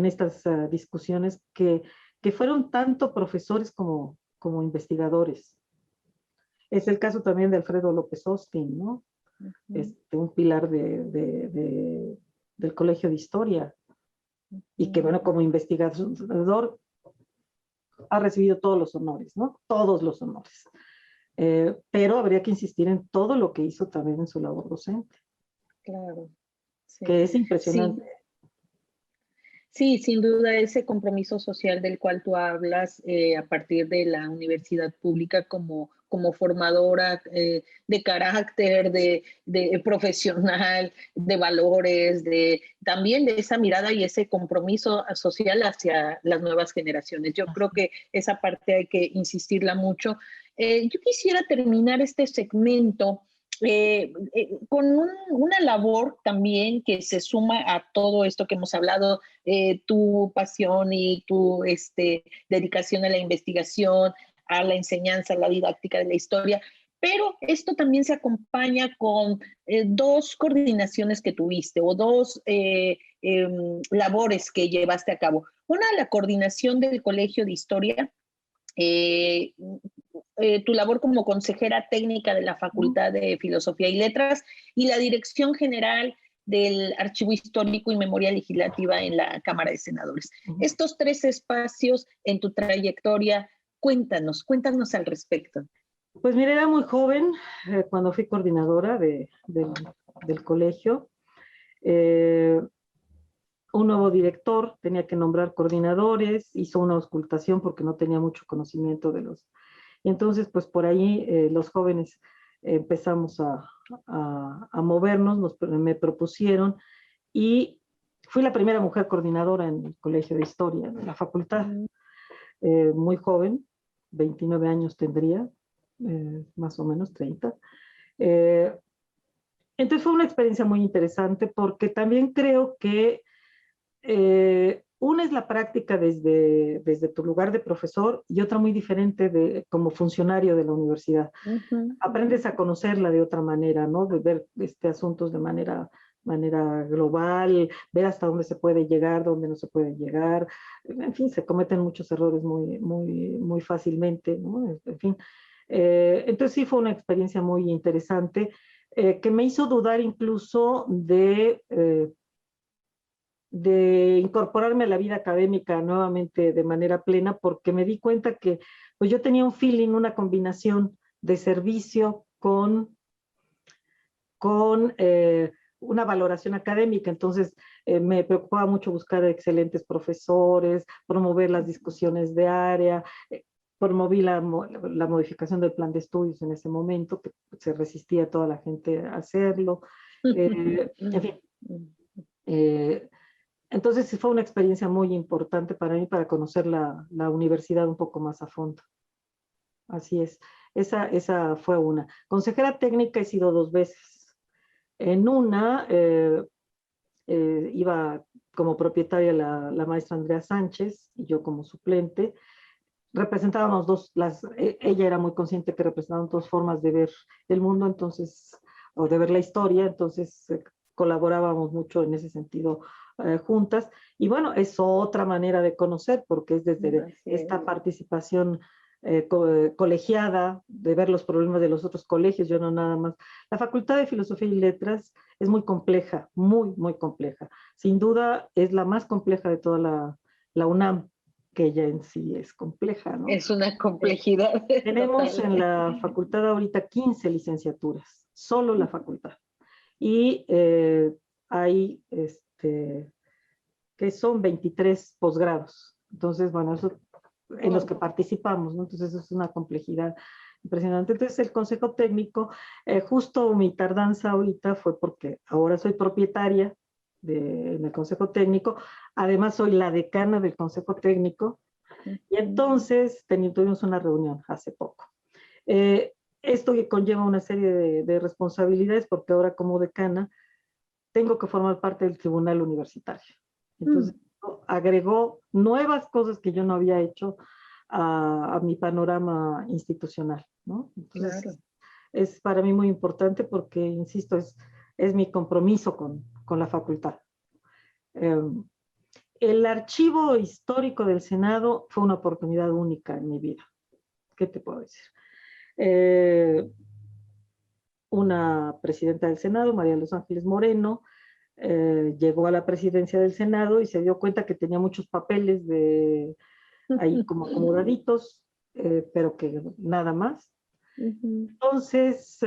S3: estas discusiones que fueron tanto profesores como investigadores. Es el caso también de Alfredo López Austin, ¿no? Un pilar del Colegio de Historia, y que, bueno, como investigador ha recibido todos los honores, ¿no? Todos los honores. Pero habría que insistir en todo lo que hizo también en su labor docente.
S1: Claro. Sí.
S3: Que es impresionante.
S1: Sí. Sí, sin duda ese compromiso social del cual tú hablas a partir de la universidad pública como formadora de carácter, de profesional, de valores, también de esa mirada y ese compromiso social hacia las nuevas generaciones. Yo creo que esa parte hay que insistirla mucho. Yo quisiera terminar este segmento con una labor también que se suma a todo esto que hemos hablado, tu pasión y tu dedicación a la investigación, a la enseñanza, a la didáctica de la historia, pero esto también se acompaña con dos coordinaciones que tuviste o dos labores que llevaste a cabo. Una, la coordinación del Colegio de Historia, tu labor como consejera técnica de la Facultad de Filosofía y Letras y la dirección general del Archivo Histórico y Memoria Legislativa en la Cámara de Senadores. Estos tres espacios en tu trayectoria, cuéntanos al respecto.
S3: Pues mira, era muy joven cuando fui coordinadora del colegio. Un nuevo director tenía que nombrar coordinadores, hizo una auscultación porque no tenía mucho conocimiento de los... Y entonces, pues por ahí los jóvenes empezamos a movernos, me propusieron y fui la primera mujer coordinadora en el Colegio de Historia de la facultad. Muy joven, 29 años tendría, más o menos 30. Entonces fue una experiencia muy interesante porque también creo que una es la práctica desde tu lugar de profesor y otra muy diferente como funcionario de la universidad. Aprendes a conocerla de otra manera, ¿no? De ver asuntos de manera global, ver hasta dónde se puede llegar, dónde no se puede llegar. En fin, se cometen muchos errores muy fácilmente, ¿no? En fin. Entonces sí fue una experiencia muy interesante que me hizo dudar incluso de incorporarme a la vida académica nuevamente de manera plena, porque me di cuenta que pues yo tenía un feeling, una combinación de servicio con una valoración académica. Entonces me preocupaba mucho buscar excelentes profesores, promover las discusiones de área, promoví la modificación del plan de estudios en ese momento, que se resistía toda la gente a hacerlo. En fin. Entonces fue una experiencia muy importante para mí para conocer la universidad un poco más a fondo. Así es, esa fue una. Consejera técnica he sido 2 veces. En una iba como propietaria la maestra Andrea Sánchez y yo como suplente. Representábamos ella era muy consciente que representaban 2 formas de ver el mundo, entonces, o de ver la historia, entonces colaborábamos mucho en ese sentido juntas. Y bueno, es otra manera de conocer, porque es desde esta participación colegiada, de ver los problemas de los otros colegios, yo no nada más. La Facultad de Filosofía y Letras es muy compleja, muy compleja. Sin duda es la más compleja de toda la UNAM, que ella en sí es compleja, ¿no?
S1: Es una complejidad.
S3: Tenemos
S1: Total.
S3: en la facultad ahorita 15 licenciaturas, solo la facultad. Y hay, que son 23 posgrados. Entonces, bueno, eso en los que participamos, ¿no? Entonces, eso es una complejidad impresionante. Entonces, el consejo técnico, justo mi tardanza ahorita fue porque ahora soy propietaria del consejo técnico, además soy la decana del consejo técnico, y entonces tuvimos una reunión hace poco. Esto que conlleva una serie de responsabilidades, porque ahora como decana tengo que formar parte del tribunal universitario. Entonces, agregó nuevas cosas que yo no había hecho a mi panorama institucional, ¿no? Entonces,
S1: Claro.
S3: es para mí muy importante porque, insisto, es mi compromiso con la facultad. El archivo histórico del Senado fue una oportunidad única en mi vida. ¿Qué te puedo decir? Una presidenta del Senado, María de los Ángeles Moreno, llegó a la presidencia del Senado y se dio cuenta que tenía muchos papeles ahí como acomodaditos, pero que nada más. Entonces,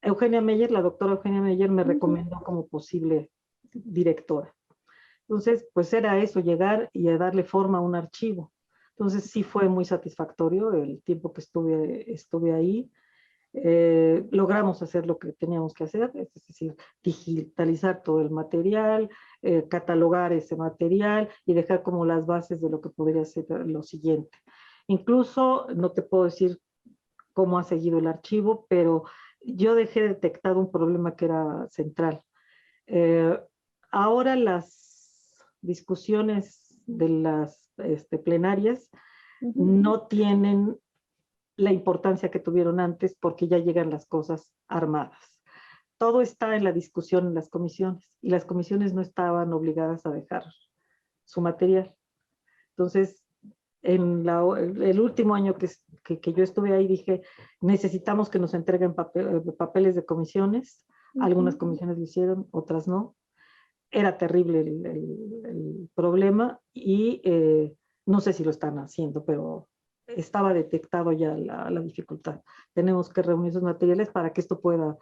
S3: Eugenia Meyer, la doctora Eugenia Meyer, me recomendó como posible directora. Entonces, pues era eso, llegar y darle forma a un archivo. Entonces, sí fue muy satisfactorio el tiempo que estuve ahí. Logramos hacer lo que teníamos que hacer, es decir, digitalizar todo el material, catalogar ese material y dejar como las bases de lo que podría ser lo siguiente. Incluso, no te puedo decir cómo ha seguido el archivo, pero yo dejé detectado un problema que era central. Ahora las discusiones de las plenarias no tienen la importancia que tuvieron antes porque ya llegan las cosas armadas. Todo está en la discusión en las comisiones y las comisiones no estaban obligadas a dejar su material. Entonces, en el último año que yo estuve ahí dije, necesitamos que nos entreguen papeles de comisiones. Algunas comisiones lo hicieron, otras no. Era terrible el problema y no sé si lo están haciendo, pero estaba detectado ya la dificultad. Tenemos que reunir esos materiales para que esto pueda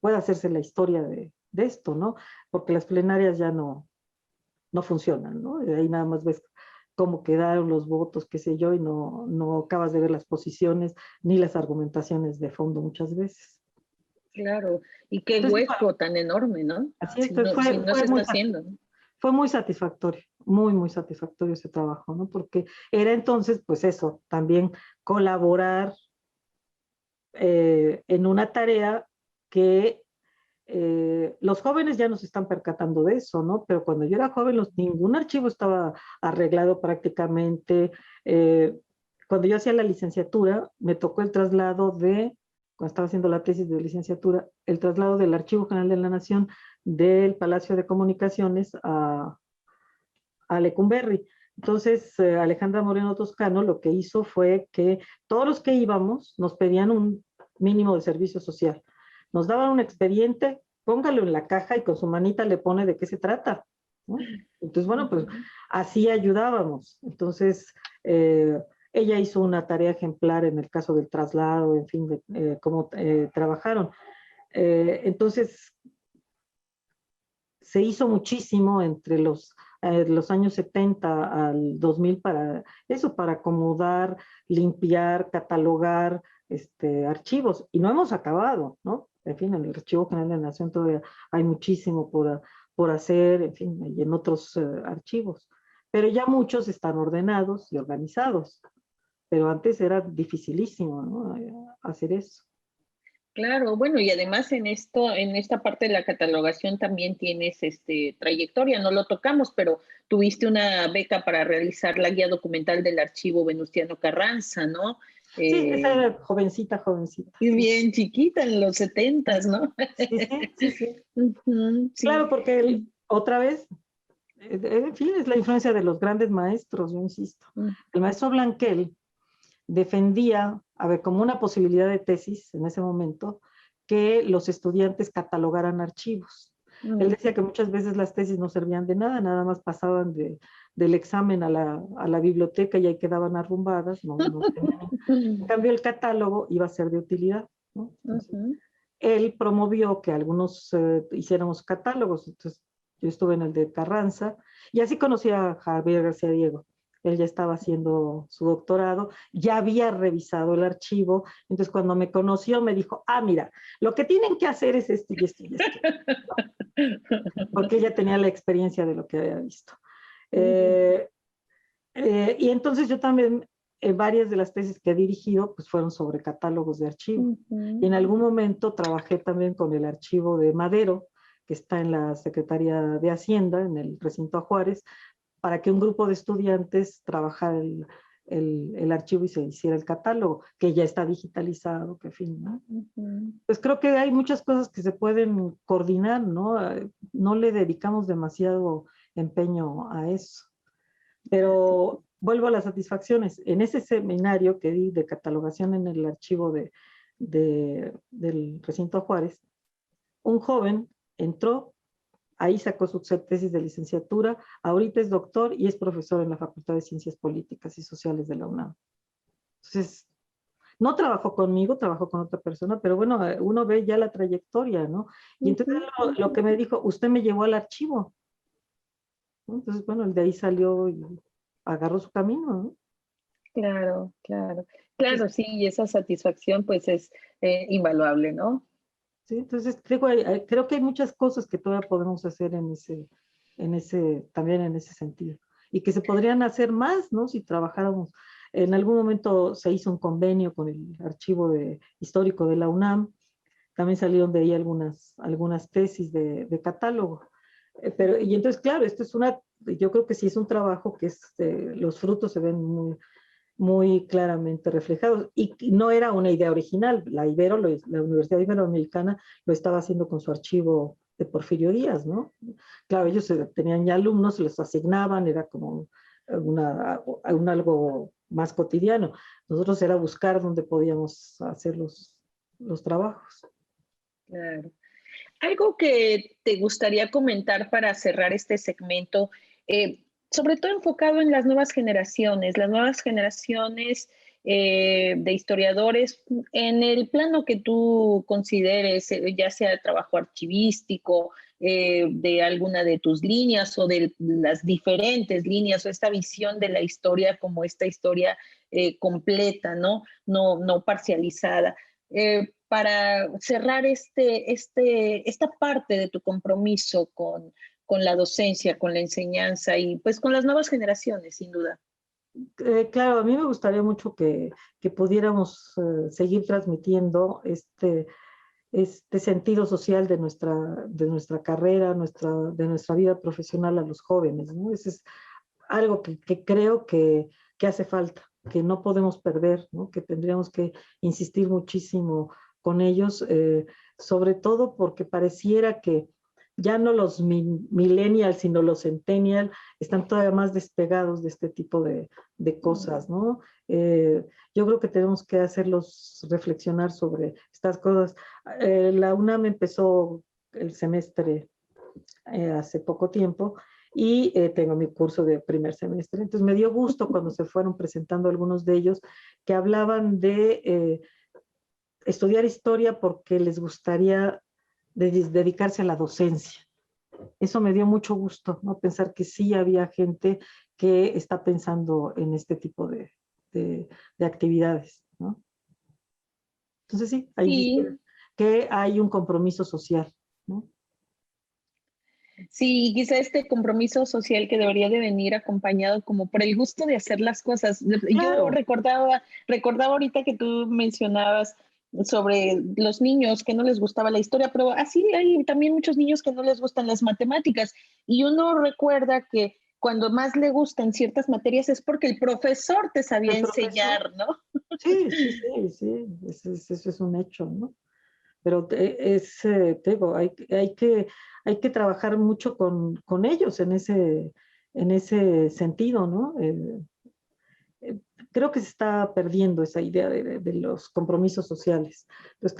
S3: hacerse la historia de esto, ¿no? Porque las plenarias ya no funcionan, ¿no? Y ahí nada más ves cómo quedaron los votos, qué sé yo, y no acabas de ver las posiciones ni las argumentaciones de fondo muchas veces.
S1: Claro, y qué
S3: Entonces,
S1: hueco tan enorme, ¿no?
S3: Así es,
S1: Si no se está haciendo, ¿no?
S3: Fue muy satisfactorio, muy satisfactorio ese trabajo, ¿no? Porque era entonces, pues eso, también colaborar en una tarea que los jóvenes ya nos están percatando de eso, ¿no? Pero cuando yo era joven, ningún archivo estaba arreglado prácticamente. Cuando yo hacía la licenciatura, me tocó el traslado cuando estaba haciendo la tesis de licenciatura, el traslado del Archivo General de la Nación del Palacio de Comunicaciones a Lecumberri. Entonces, Alejandra Moreno Toscano lo que hizo fue que todos los que íbamos nos pedían un mínimo de servicio social. Nos daban un expediente, póngalo en la caja y con su manita le pone de qué se trata, ¿no? Entonces, bueno, pues así ayudábamos. Entonces, ella hizo una tarea ejemplar en el caso del traslado, en fin, de cómo trabajaron. Entonces, se hizo muchísimo entre los años 70 al 2000 para eso, para acomodar, limpiar, catalogar archivos. Y no hemos acabado, ¿no? En fin, en el Archivo General de la Nación todavía hay muchísimo por hacer, en fin, y en otros archivos. Pero ya muchos están ordenados y organizados. Pero antes era dificilísimo, ¿no? Hacer eso.
S1: Claro, bueno, y además en esta parte de la catalogación también tienes trayectoria, no lo tocamos, pero tuviste una beca para realizar la guía documental del archivo Venustiano Carranza, ¿no?
S3: Sí, esa era jovencita.
S1: Y
S3: Sí,
S1: bien chiquita en los 70s, ¿no?
S3: sí.
S1: Sí.
S3: Claro, porque otra vez, en fin, es la influencia de los grandes maestros, yo insisto. El maestro Blanquel defendía, a ver, como una posibilidad de tesis en ese momento, que los estudiantes catalogaran archivos. Él decía que muchas veces las tesis no servían de nada, nada más pasaban del examen a la biblioteca y ahí quedaban arrumbadas. En cambio, el catálogo iba a ser de utilidad, ¿no? Entonces, él promovió que algunos hiciéramos catálogos. Entonces, yo estuve en el de Carranza y así conocí a Javier García Diego. Él ya estaba haciendo su doctorado, ya había revisado el archivo. Entonces, cuando me conoció, me dijo, mira, lo que tienen que hacer es esto y esto y esto, ¿no? Porque ella tenía la experiencia de lo que había visto. Y entonces yo también, varias de las tesis que he dirigido, pues fueron sobre catálogos de archivo. Y en algún momento trabajé también con el archivo de Madero, que está en la Secretaría de Hacienda, en el recinto Juárez, para que un grupo de estudiantes trabajara el archivo y se hiciera el catálogo, que ya está digitalizado, que en fin, ¿no? Pues creo que hay muchas cosas que se pueden coordinar, ¿no? No le dedicamos demasiado empeño a eso. Pero vuelvo a las satisfacciones. En ese seminario que di de catalogación en el archivo del recinto Juárez, un joven entró, ahí sacó su tesis de licenciatura, ahorita es doctor y es profesor en la Facultad de Ciencias Políticas y Sociales de la UNAM. Entonces, no trabajó conmigo, trabajó con otra persona, pero bueno, uno ve ya la trayectoria, ¿no? Y entonces lo que me dijo, usted me llevó al archivo, ¿no? Entonces, bueno, el de ahí salió y agarró su camino, ¿no?
S1: Claro, claro. Claro, sí, y esa satisfacción pues es invaluable, ¿no?
S3: Sí, entonces creo que hay muchas cosas que todavía podemos hacer también en ese sentido. Y que se podrían hacer más, ¿no? Si trabajáramos. En algún momento se hizo un convenio con el archivo histórico de la UNAM. También salieron de ahí algunas tesis de catálogo. Y entonces, claro, yo creo que sí es un trabajo que los frutos se ven muy claramente reflejados. Y no era una idea original. La Universidad Iberoamericana lo estaba haciendo con su archivo de Porfirio Díaz, ¿no? Claro, ellos tenían ya alumnos, se los asignaban, era como algo más cotidiano. Nosotros era buscar dónde podíamos hacer los trabajos.
S1: Claro. Algo que te gustaría comentar para cerrar este segmento, sobre todo enfocado en las nuevas generaciones de historiadores, en el plano que tú consideres, ya sea trabajo archivístico, de alguna de tus líneas o de las diferentes líneas o esta visión de la historia como esta historia completa, ¿no? No parcializada. Para cerrar esta parte de tu compromiso con la docencia, con la enseñanza y pues con las nuevas generaciones, sin duda.
S3: Claro, a mí me gustaría mucho que pudiéramos seguir transmitiendo este sentido social de nuestra carrera, de nuestra vida profesional a los jóvenes, ¿no? Eso es algo que creo que hace falta, que no podemos perder, ¿no? Que tendríamos que insistir muchísimo con ellos, sobre todo porque pareciera que ya no los millennials, sino los centennials están todavía más despegados de este tipo de cosas, ¿no? Yo creo que tenemos que hacerlos reflexionar sobre estas cosas. La UNAM empezó el semestre hace poco tiempo y tengo mi curso de primer semestre. Entonces me dio gusto cuando se fueron presentando algunos de ellos que hablaban de estudiar historia porque les gustaría dedicarse a la docencia. Eso me dio mucho gusto, ¿no? Pensar que sí había gente que está pensando en este tipo de actividades, ¿no? Entonces sí, ahí dice
S1: Sí,
S3: que hay un compromiso social, ¿no?
S1: sí, quizá este compromiso social que debería de venir acompañado como por el gusto de hacer las cosas. Yo
S3: Claro,
S1: recordaba ahorita que tú mencionabas sobre los niños que no les gustaba la historia, pero así hay también muchos niños que no les gustan las matemáticas y uno recuerda que cuando más le gustan ciertas materias es porque el profesor te sabía
S3: el profesor,
S1: enseñar, ¿no?
S3: sí, sí, sí, sí, eso es un hecho, ¿no? Pero te digo, hay que trabajar mucho con ellos en ese sentido, ¿no? Eh, Creo que se está perdiendo esa idea de los compromisos sociales. Entonces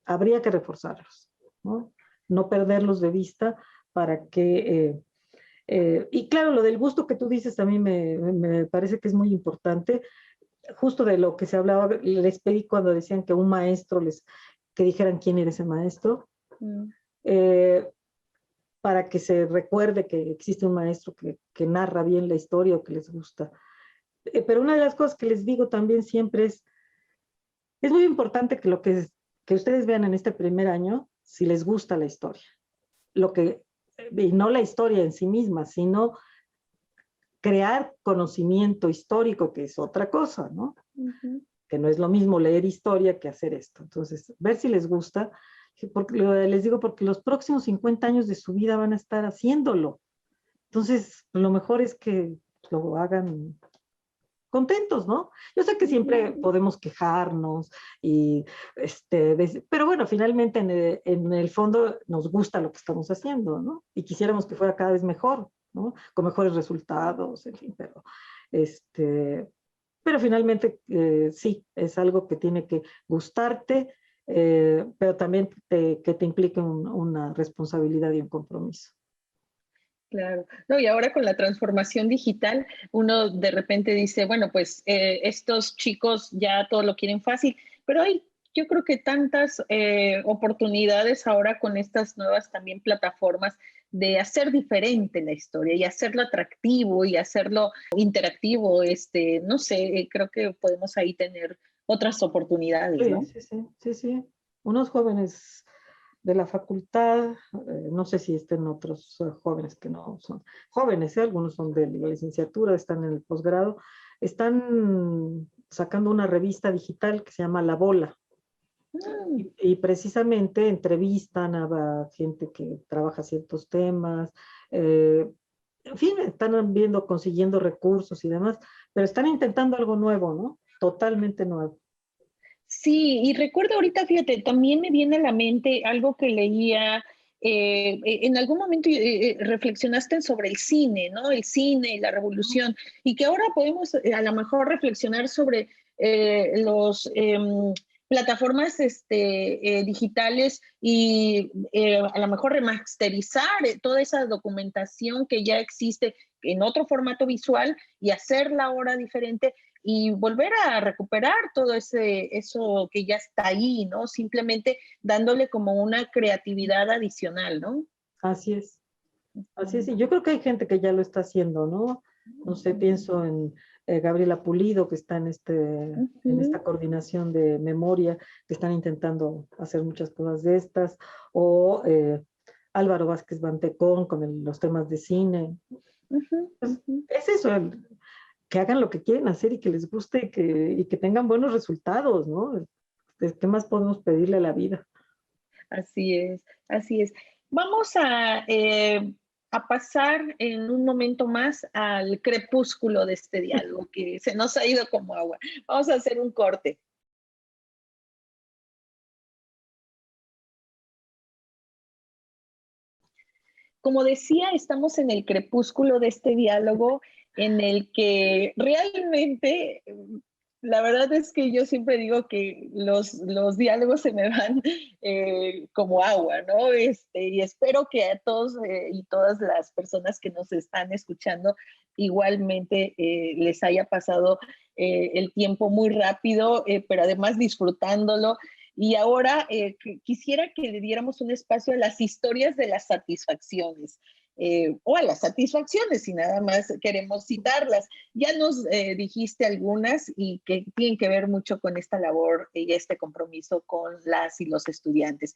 S3: habría que reforzarlos, ¿no? no perderlos de vista para que... y claro, lo del gusto que tú dices a mí me parece que es muy importante. Justo de lo que se hablaba, les pedí cuando decían que un maestro que dijeran quién era ese maestro, eh, para que se recuerde que existe un maestro que narra bien la historia o que les gusta. Pero una de las cosas que les digo también siempre es muy importante que que ustedes vean en este primer año si les gusta la historia. Y no la historia en sí misma, sino crear conocimiento histórico, que es otra cosa, ¿no? Que no es lo mismo leer historia que hacer esto. Entonces, ver si les gusta, porque les digo, porque los próximos 50 años de su vida van a estar haciéndolo. Entonces, lo mejor es que lo hagan contentos, ¿no? Yo sé que siempre podemos quejarnos, pero bueno, finalmente en el fondo nos gusta lo que estamos haciendo, ¿no? Y quisiéramos que fuera cada vez mejor, ¿no? Con mejores resultados, en fin, pero finalmente sí, es algo que tiene que gustarte, pero también que te implique una responsabilidad y un compromiso.
S1: Claro, no, y ahora con la transformación digital, uno de repente dice, bueno, pues estos chicos ya todo lo quieren fácil, pero hay, yo creo que tantas oportunidades ahora con estas nuevas también plataformas de hacer diferente la historia y hacerlo atractivo y hacerlo interactivo, no sé, creo que podemos ahí tener otras oportunidades,
S3: Sí,
S1: ¿no?
S3: sí, sí, sí, sí. Unos jóvenes de la facultad, no sé si estén otros jóvenes que no son jóvenes, algunos son de la licenciatura, están en el posgrado, están sacando una revista digital que se llama La Bola. Y precisamente entrevistan a gente que trabaja ciertos temas, en fin, están viendo, consiguiendo recursos y demás, pero están intentando algo nuevo, ¿no? Totalmente nuevo.
S1: Sí, y recuerdo ahorita, fíjate, también me viene a la mente algo que leía, en algún momento reflexionaste sobre el cine, ¿no? El cine y la revolución, y que ahora podemos a lo mejor reflexionar sobre los plataformas digitales y a lo mejor remasterizar toda esa documentación que ya existe en otro formato visual y hacerla ahora diferente y volver a recuperar todo eso que ya está ahí, ¿no? Simplemente dándole como una creatividad adicional, ¿no?
S3: Así es. Así es, y yo creo que hay gente que ya lo está haciendo, ¿no? No sé, pienso en Gabriela Pulido, que está en esta coordinación de memoria, que están intentando hacer muchas cosas de estas, o Álvaro Vázquez Bantecón con los temas de cine. Pues, es eso, que hagan lo que quieren hacer y que les guste y que tengan buenos resultados, ¿no? ¿Qué más podemos pedirle a la vida?
S1: Así es, así es. Vamos a pasar en un momento más al crepúsculo de este diálogo, que se nos ha ido como agua. Vamos a hacer un corte. Como decía, estamos en el crepúsculo de este diálogo en el que realmente, la verdad es que yo siempre digo que los diálogos se me van como agua, ¿no? Y espero que a todos y todas las personas que nos están escuchando igualmente les haya pasado el tiempo muy rápido, pero además disfrutándolo. Y ahora quisiera que le diéramos un espacio a las historias de las satisfacciones, o a las satisfacciones, si nada más queremos citarlas. Ya nos dijiste algunas y que tienen que ver mucho con esta labor y este compromiso con las y los estudiantes.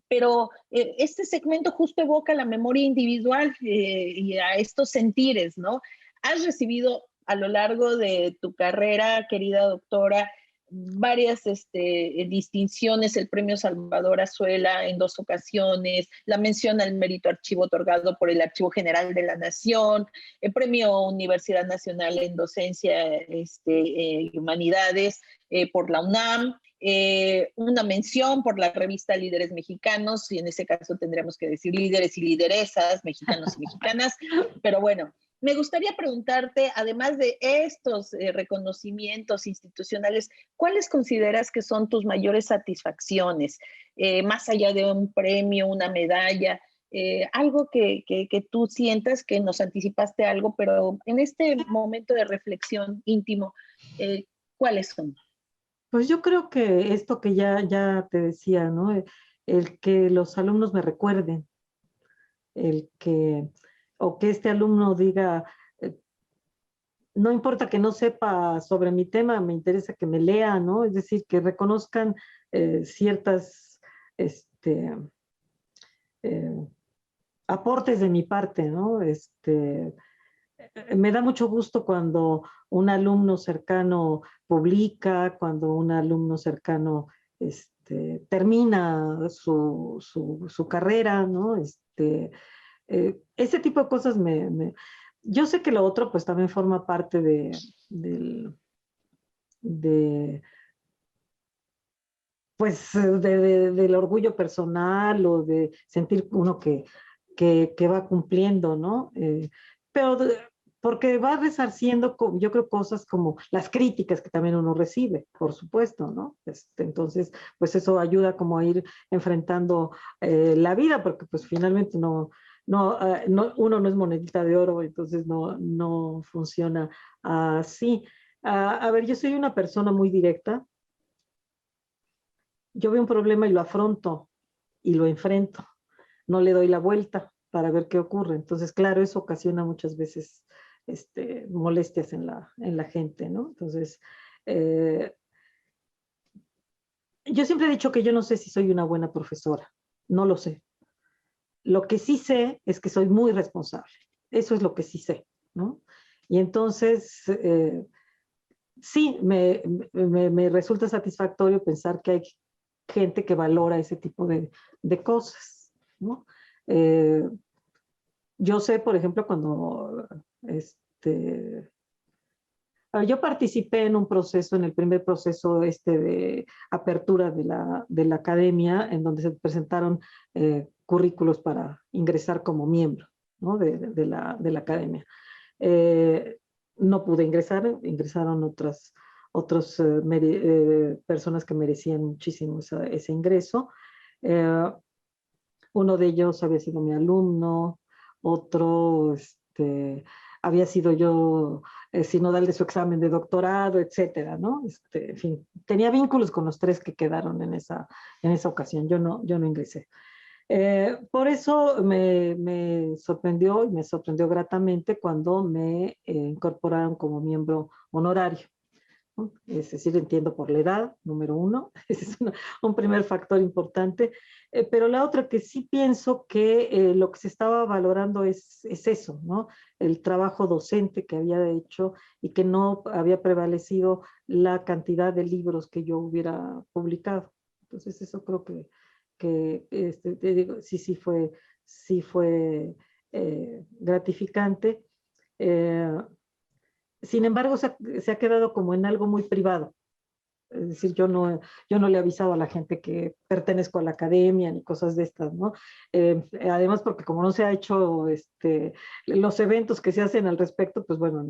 S1: Pero este segmento justo evoca la memoria individual y a estos sentires, ¿no? Has recibido a lo largo de tu carrera, querida doctora, varias distinciones, el premio Salvador Azuela en 2 ocasiones, la mención al mérito archivo otorgado por el Archivo General de la Nación, el premio Universidad Nacional en Docencia y Humanidades por la UNAM, una mención por la revista Líderes Mexicanos, y en ese caso tendríamos que decir líderes y lideresas, mexicanos y mexicanas, pero bueno, Me gustaría preguntarte, además de estos reconocimientos institucionales, ¿cuáles consideras que son tus mayores satisfacciones? Más allá de un premio, una medalla, algo que tú sientas que nos anticipaste algo, pero en este momento de reflexión íntimo, eh, ¿cuáles son?
S3: Pues yo creo que esto que ya te decía, ¿no? El que los alumnos me recuerden, el que, o que este alumno diga, eh, no importa que no sepa sobre mi tema, me interesa que me lea, ¿no? Es decir, que reconozcan ciertas, este, eh, aportes de mi parte, ¿no? Me da mucho gusto cuando un alumno cercano publica, cuando un alumno cercano termina su carrera, ¿no? Ese tipo de cosas Yo sé que lo otro pues también forma parte del, de, pues, del orgullo personal o de sentir uno que va cumpliendo, ¿no? Pero porque va resarciendo, yo creo, cosas como las críticas que también uno recibe, por supuesto, ¿no? Entonces, pues eso ayuda como a ir enfrentando la vida, porque pues finalmente uno no es monedita de oro, entonces no funciona así. A ver, yo soy una persona muy directa. Yo veo un problema y lo afronto y lo enfrento. No le doy la vuelta para ver qué ocurre. Entonces, claro, eso ocasiona muchas veces molestias en la gente, ¿no? Entonces, eh, yo siempre he dicho que yo no sé si soy una buena profesora. No lo sé. Lo que sí sé es que soy muy responsable. Eso es lo que sí sé, ¿no? Y entonces, sí, me resulta satisfactorio pensar que hay gente que valora ese tipo de cosas, ¿no? Eh, yo sé, por ejemplo, cuando yo participé en un proceso, en el primer proceso de apertura de la academia, en donde se presentaron currículos para ingresar como miembro, ¿no? de la academia. Eh, no pude ingresar, ingresaron otras personas que merecían muchísimo ese ingreso. Eh, Uno de ellos había sido mi alumno, otro había sido yo sinodal de su examen de doctorado, etcétera, ¿no? En fin, tenía vínculos con los tres que quedaron en esa ocasión. Yo no ingresé. Por eso me sorprendió y me sorprendió gratamente cuando me incorporaron como miembro honorario, ¿no? Es decir, entiendo por la edad, número uno, ese es un primer factor importante, pero la otra que sí pienso que lo que se estaba valorando es eso, ¿no? El trabajo docente que había hecho y que no había prevalecido la cantidad de libros que yo hubiera publicado. Entonces eso creo que te digo, sí fue gratificante. Eh, Sin embargo, se ha quedado como en algo muy privado. Es decir, yo no le he avisado a la gente que pertenezco a la academia ni cosas de estas, ¿no? Además, porque como no se ha hecho los eventos que se hacen al respecto, pues bueno,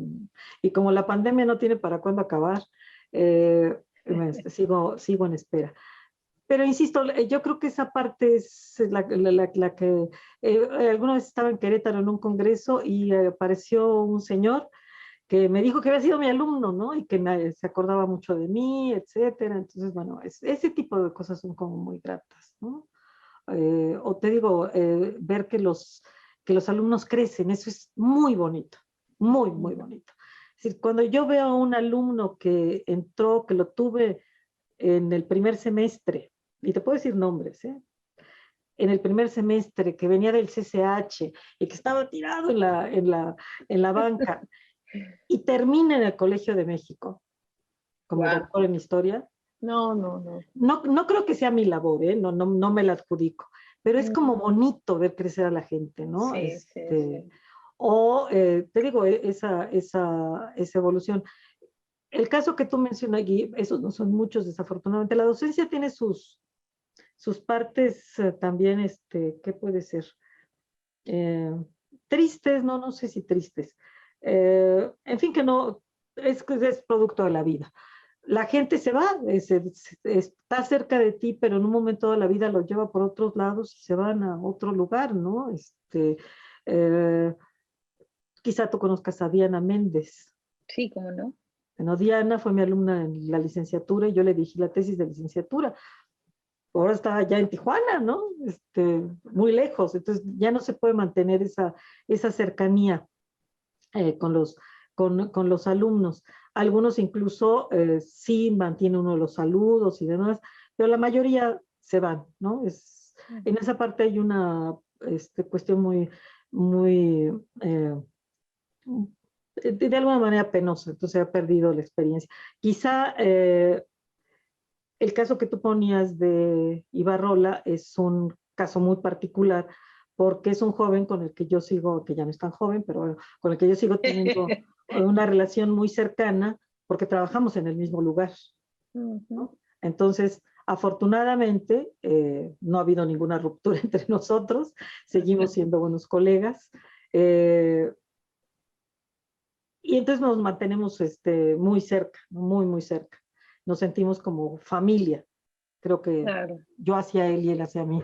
S3: y como la pandemia no tiene para cuándo acabar, sigo en espera. Pero insisto, yo creo que esa parte es la que alguna vez estaba en Querétaro en un congreso y apareció un señor que me dijo que había sido mi alumno, ¿no? Y que se acordaba mucho de mí, etcétera. Entonces, bueno, ese tipo de cosas son como muy gratas, ¿no? O te digo, ver que los alumnos crecen, eso es muy bonito, muy, muy bonito. Es decir, cuando yo veo a un alumno que entró, que lo tuve en el primer semestre, y te puedo decir nombres, ¿eh? En el primer semestre, que venía del CCH y que estaba tirado en la banca, y termina en el Colegio de México como
S1: Wow.
S3: doctor en historia.
S1: No, no, no.
S3: No creo que sea mi labor, ¿eh? No me la adjudico, pero es como bonito ver crecer a la gente, ¿no?
S1: Sí, sí, sí.
S3: O te digo, esa evolución. El caso que tú mencionas, Gui, esos no son muchos, desafortunadamente. La docencia tiene sus partes también, ¿qué puede ser? Eh, Tristes, no sé si tristes, En fin, que no, es producto de la vida. La gente se va, está cerca de ti, pero en un momento de la vida lo lleva por otros lados y se van a otro lugar, ¿no? Eh, Quizá tú conozcas a Diana Méndez.
S1: Sí, ¿cómo no?
S3: Bueno, Diana fue mi alumna en la licenciatura y yo le dije la tesis de licenciatura. Ahora está ya en Tijuana, ¿no? Muy lejos, entonces ya no se puede mantener esa cercanía con con los alumnos. Algunos incluso sí mantienen uno los saludos y demás, pero la mayoría se van, ¿no? En esa parte hay una cuestión muy, de alguna manera penosa, entonces se ha perdido la experiencia. Quizá el caso que tú ponías de Ibarrola es un caso muy particular porque es un joven con el que yo sigo, que ya no es tan joven, pero bueno, con el que yo sigo teniendo una relación muy cercana porque trabajamos en el mismo lugar, ¿no? Entonces, afortunadamente, no ha habido ninguna ruptura entre nosotros, seguimos siendo buenos colegas. Y entonces nos mantenemos muy cerca, muy cerca. Nos sentimos como familia. Creo que
S1: Claro.
S3: yo hacia él y él hacia mí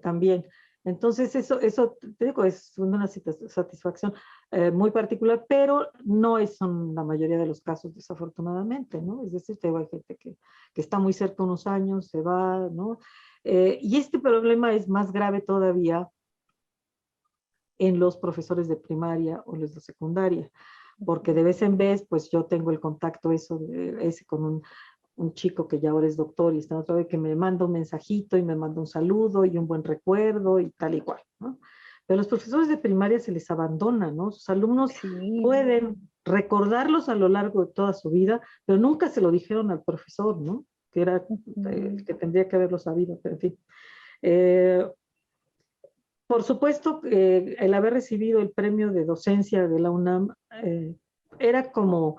S3: también. Entonces eso, te digo, es una satisfacción muy particular, pero no son la mayoría de los casos, desafortunadamente, ¿no? Es decir, hay gente que está muy cerca unos años, se va, ¿no? Y este problema es más grave todavía en los profesores de primaria o los de secundaria, porque de vez en vez, pues yo tengo el contacto ese con un chico que ya ahora es doctor y está otra vez que me manda un mensajito y me manda un saludo y un buen recuerdo y tal y cual, ¿no? Pero a los profesores de primaria se les abandona, ¿no? Sus alumnos
S1: Sí.
S3: pueden recordarlos a lo largo de toda su vida, pero nunca se lo dijeron al profesor, ¿no? Que era el que tendría que haberlo sabido, pero en fin. Por supuesto, el haber recibido el premio de docencia de la UNAM era como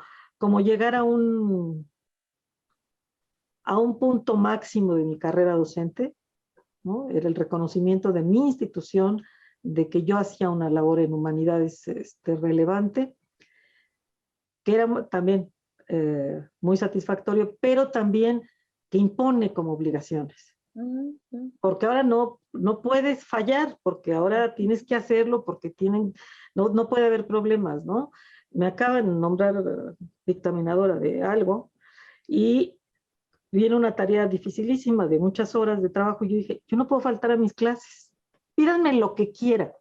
S3: llegar a un punto máximo de mi carrera docente, ¿no? Era el reconocimiento de mi institución, de que yo hacía una labor en humanidades relevante, que era también muy satisfactorio, pero también que impone como obligaciones. Porque ahora no puedes fallar, porque ahora tienes que hacerlo, porque no puede haber problemas, ¿no? Me acaban de nombrar dictaminadora de algo y viene una tarea dificilísima de muchas horas de trabajo y yo dije, yo no puedo faltar a mis clases, pídanme lo que quieran,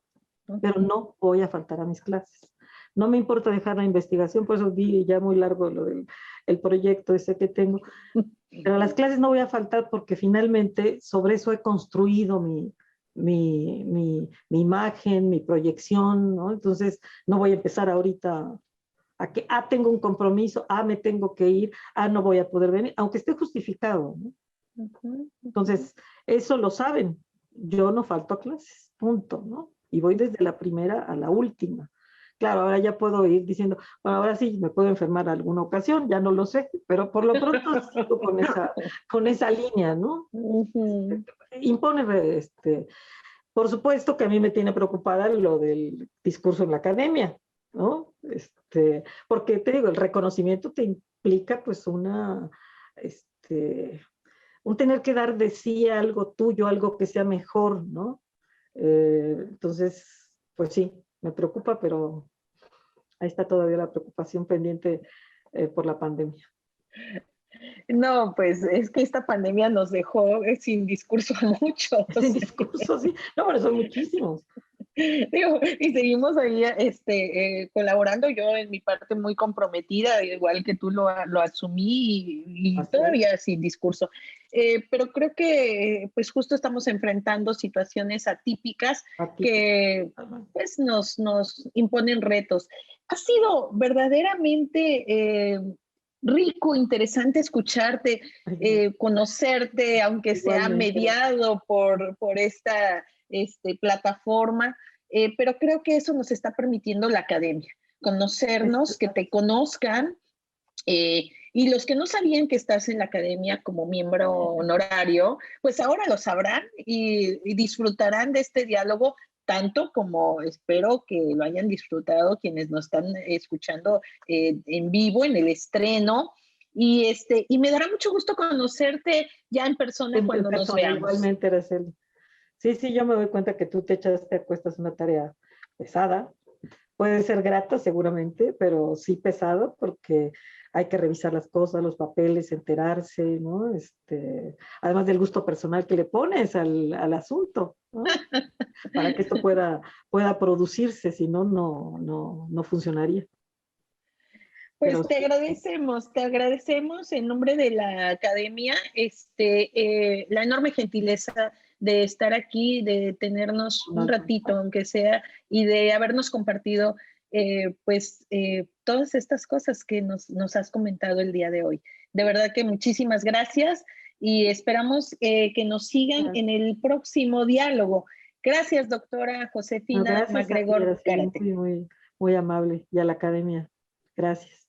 S3: pero no voy a faltar a mis clases. No me importa dejar la investigación, por eso di ya muy largo el proyecto ese que tengo, pero a las clases no voy a faltar porque finalmente sobre eso he construido mi imagen, mi proyección, ¿no? Entonces no voy a empezar ahorita a que, tengo un compromiso, me tengo que ir, no voy a poder venir, aunque esté justificado, ¿no? Entonces, eso lo saben. Yo no falto a clases, punto, ¿no? Y voy desde la primera a la última. Claro, ahora ya puedo ir diciendo, bueno, ahora sí me puedo enfermar alguna ocasión, ya no lo sé, pero por lo pronto sigo con esa línea, ¿no? Impone, por supuesto que a mí me tiene preocupada lo del discurso en la academia, ¿no? Porque te digo, el reconocimiento te implica pues un tener que dar de sí algo tuyo, algo que sea mejor, ¿no? Entonces, pues sí, me preocupa, pero ahí está todavía la preocupación pendiente por la pandemia.
S1: No, pues es que esta pandemia nos dejó sin discurso a muchos.
S3: Sin discurso, sí. No, pero son muchísimos.
S1: Digo, y seguimos ahí colaborando, yo en mi parte muy comprometida, igual que tú lo asumí y todavía sin discurso. Pero creo que pues justo estamos enfrentando situaciones atípicas que pues nos imponen retos. Ha sido verdaderamente rico, interesante escucharte, conocerte, aunque sea mediado por esta plataforma. Pero creo que eso nos está permitiendo la academia, conocernos, que te conozcan, y los que no sabían que estás en la academia como miembro honorario, pues ahora lo sabrán y disfrutarán de este diálogo tanto como espero que lo hayan disfrutado quienes nos están escuchando en vivo, en el estreno. Y me dará mucho gusto conocerte ya en persona
S3: En
S1: cuando nos
S3: persona,
S1: veamos.
S3: igualmente, Araceli. Sí, sí, yo me doy cuenta que tú te acuestas una tarea pesada. Puede ser grata seguramente, pero sí pesada porque hay que revisar las cosas, los papeles, enterarse, ¿no? Además del gusto personal que le pones al asunto, ¿no? Para que esto pueda producirse, si no, no funcionaría. Pero
S1: Pues
S3: sí,
S1: te agradecemos en nombre de la academia la enorme gentileza de estar aquí, de tenernos un
S3: no,
S1: ratito, aunque sea, y de habernos compartido todas estas cosas que nos has comentado el día de hoy. De verdad que muchísimas gracias y esperamos que nos sigan en el próximo diálogo. Gracias, doctora
S3: no,
S1: Josefina
S3: gracias a ti,
S1: MacGregor
S3: Araceli,
S1: Gárate.
S3: muy amable, y a la academia. Gracias.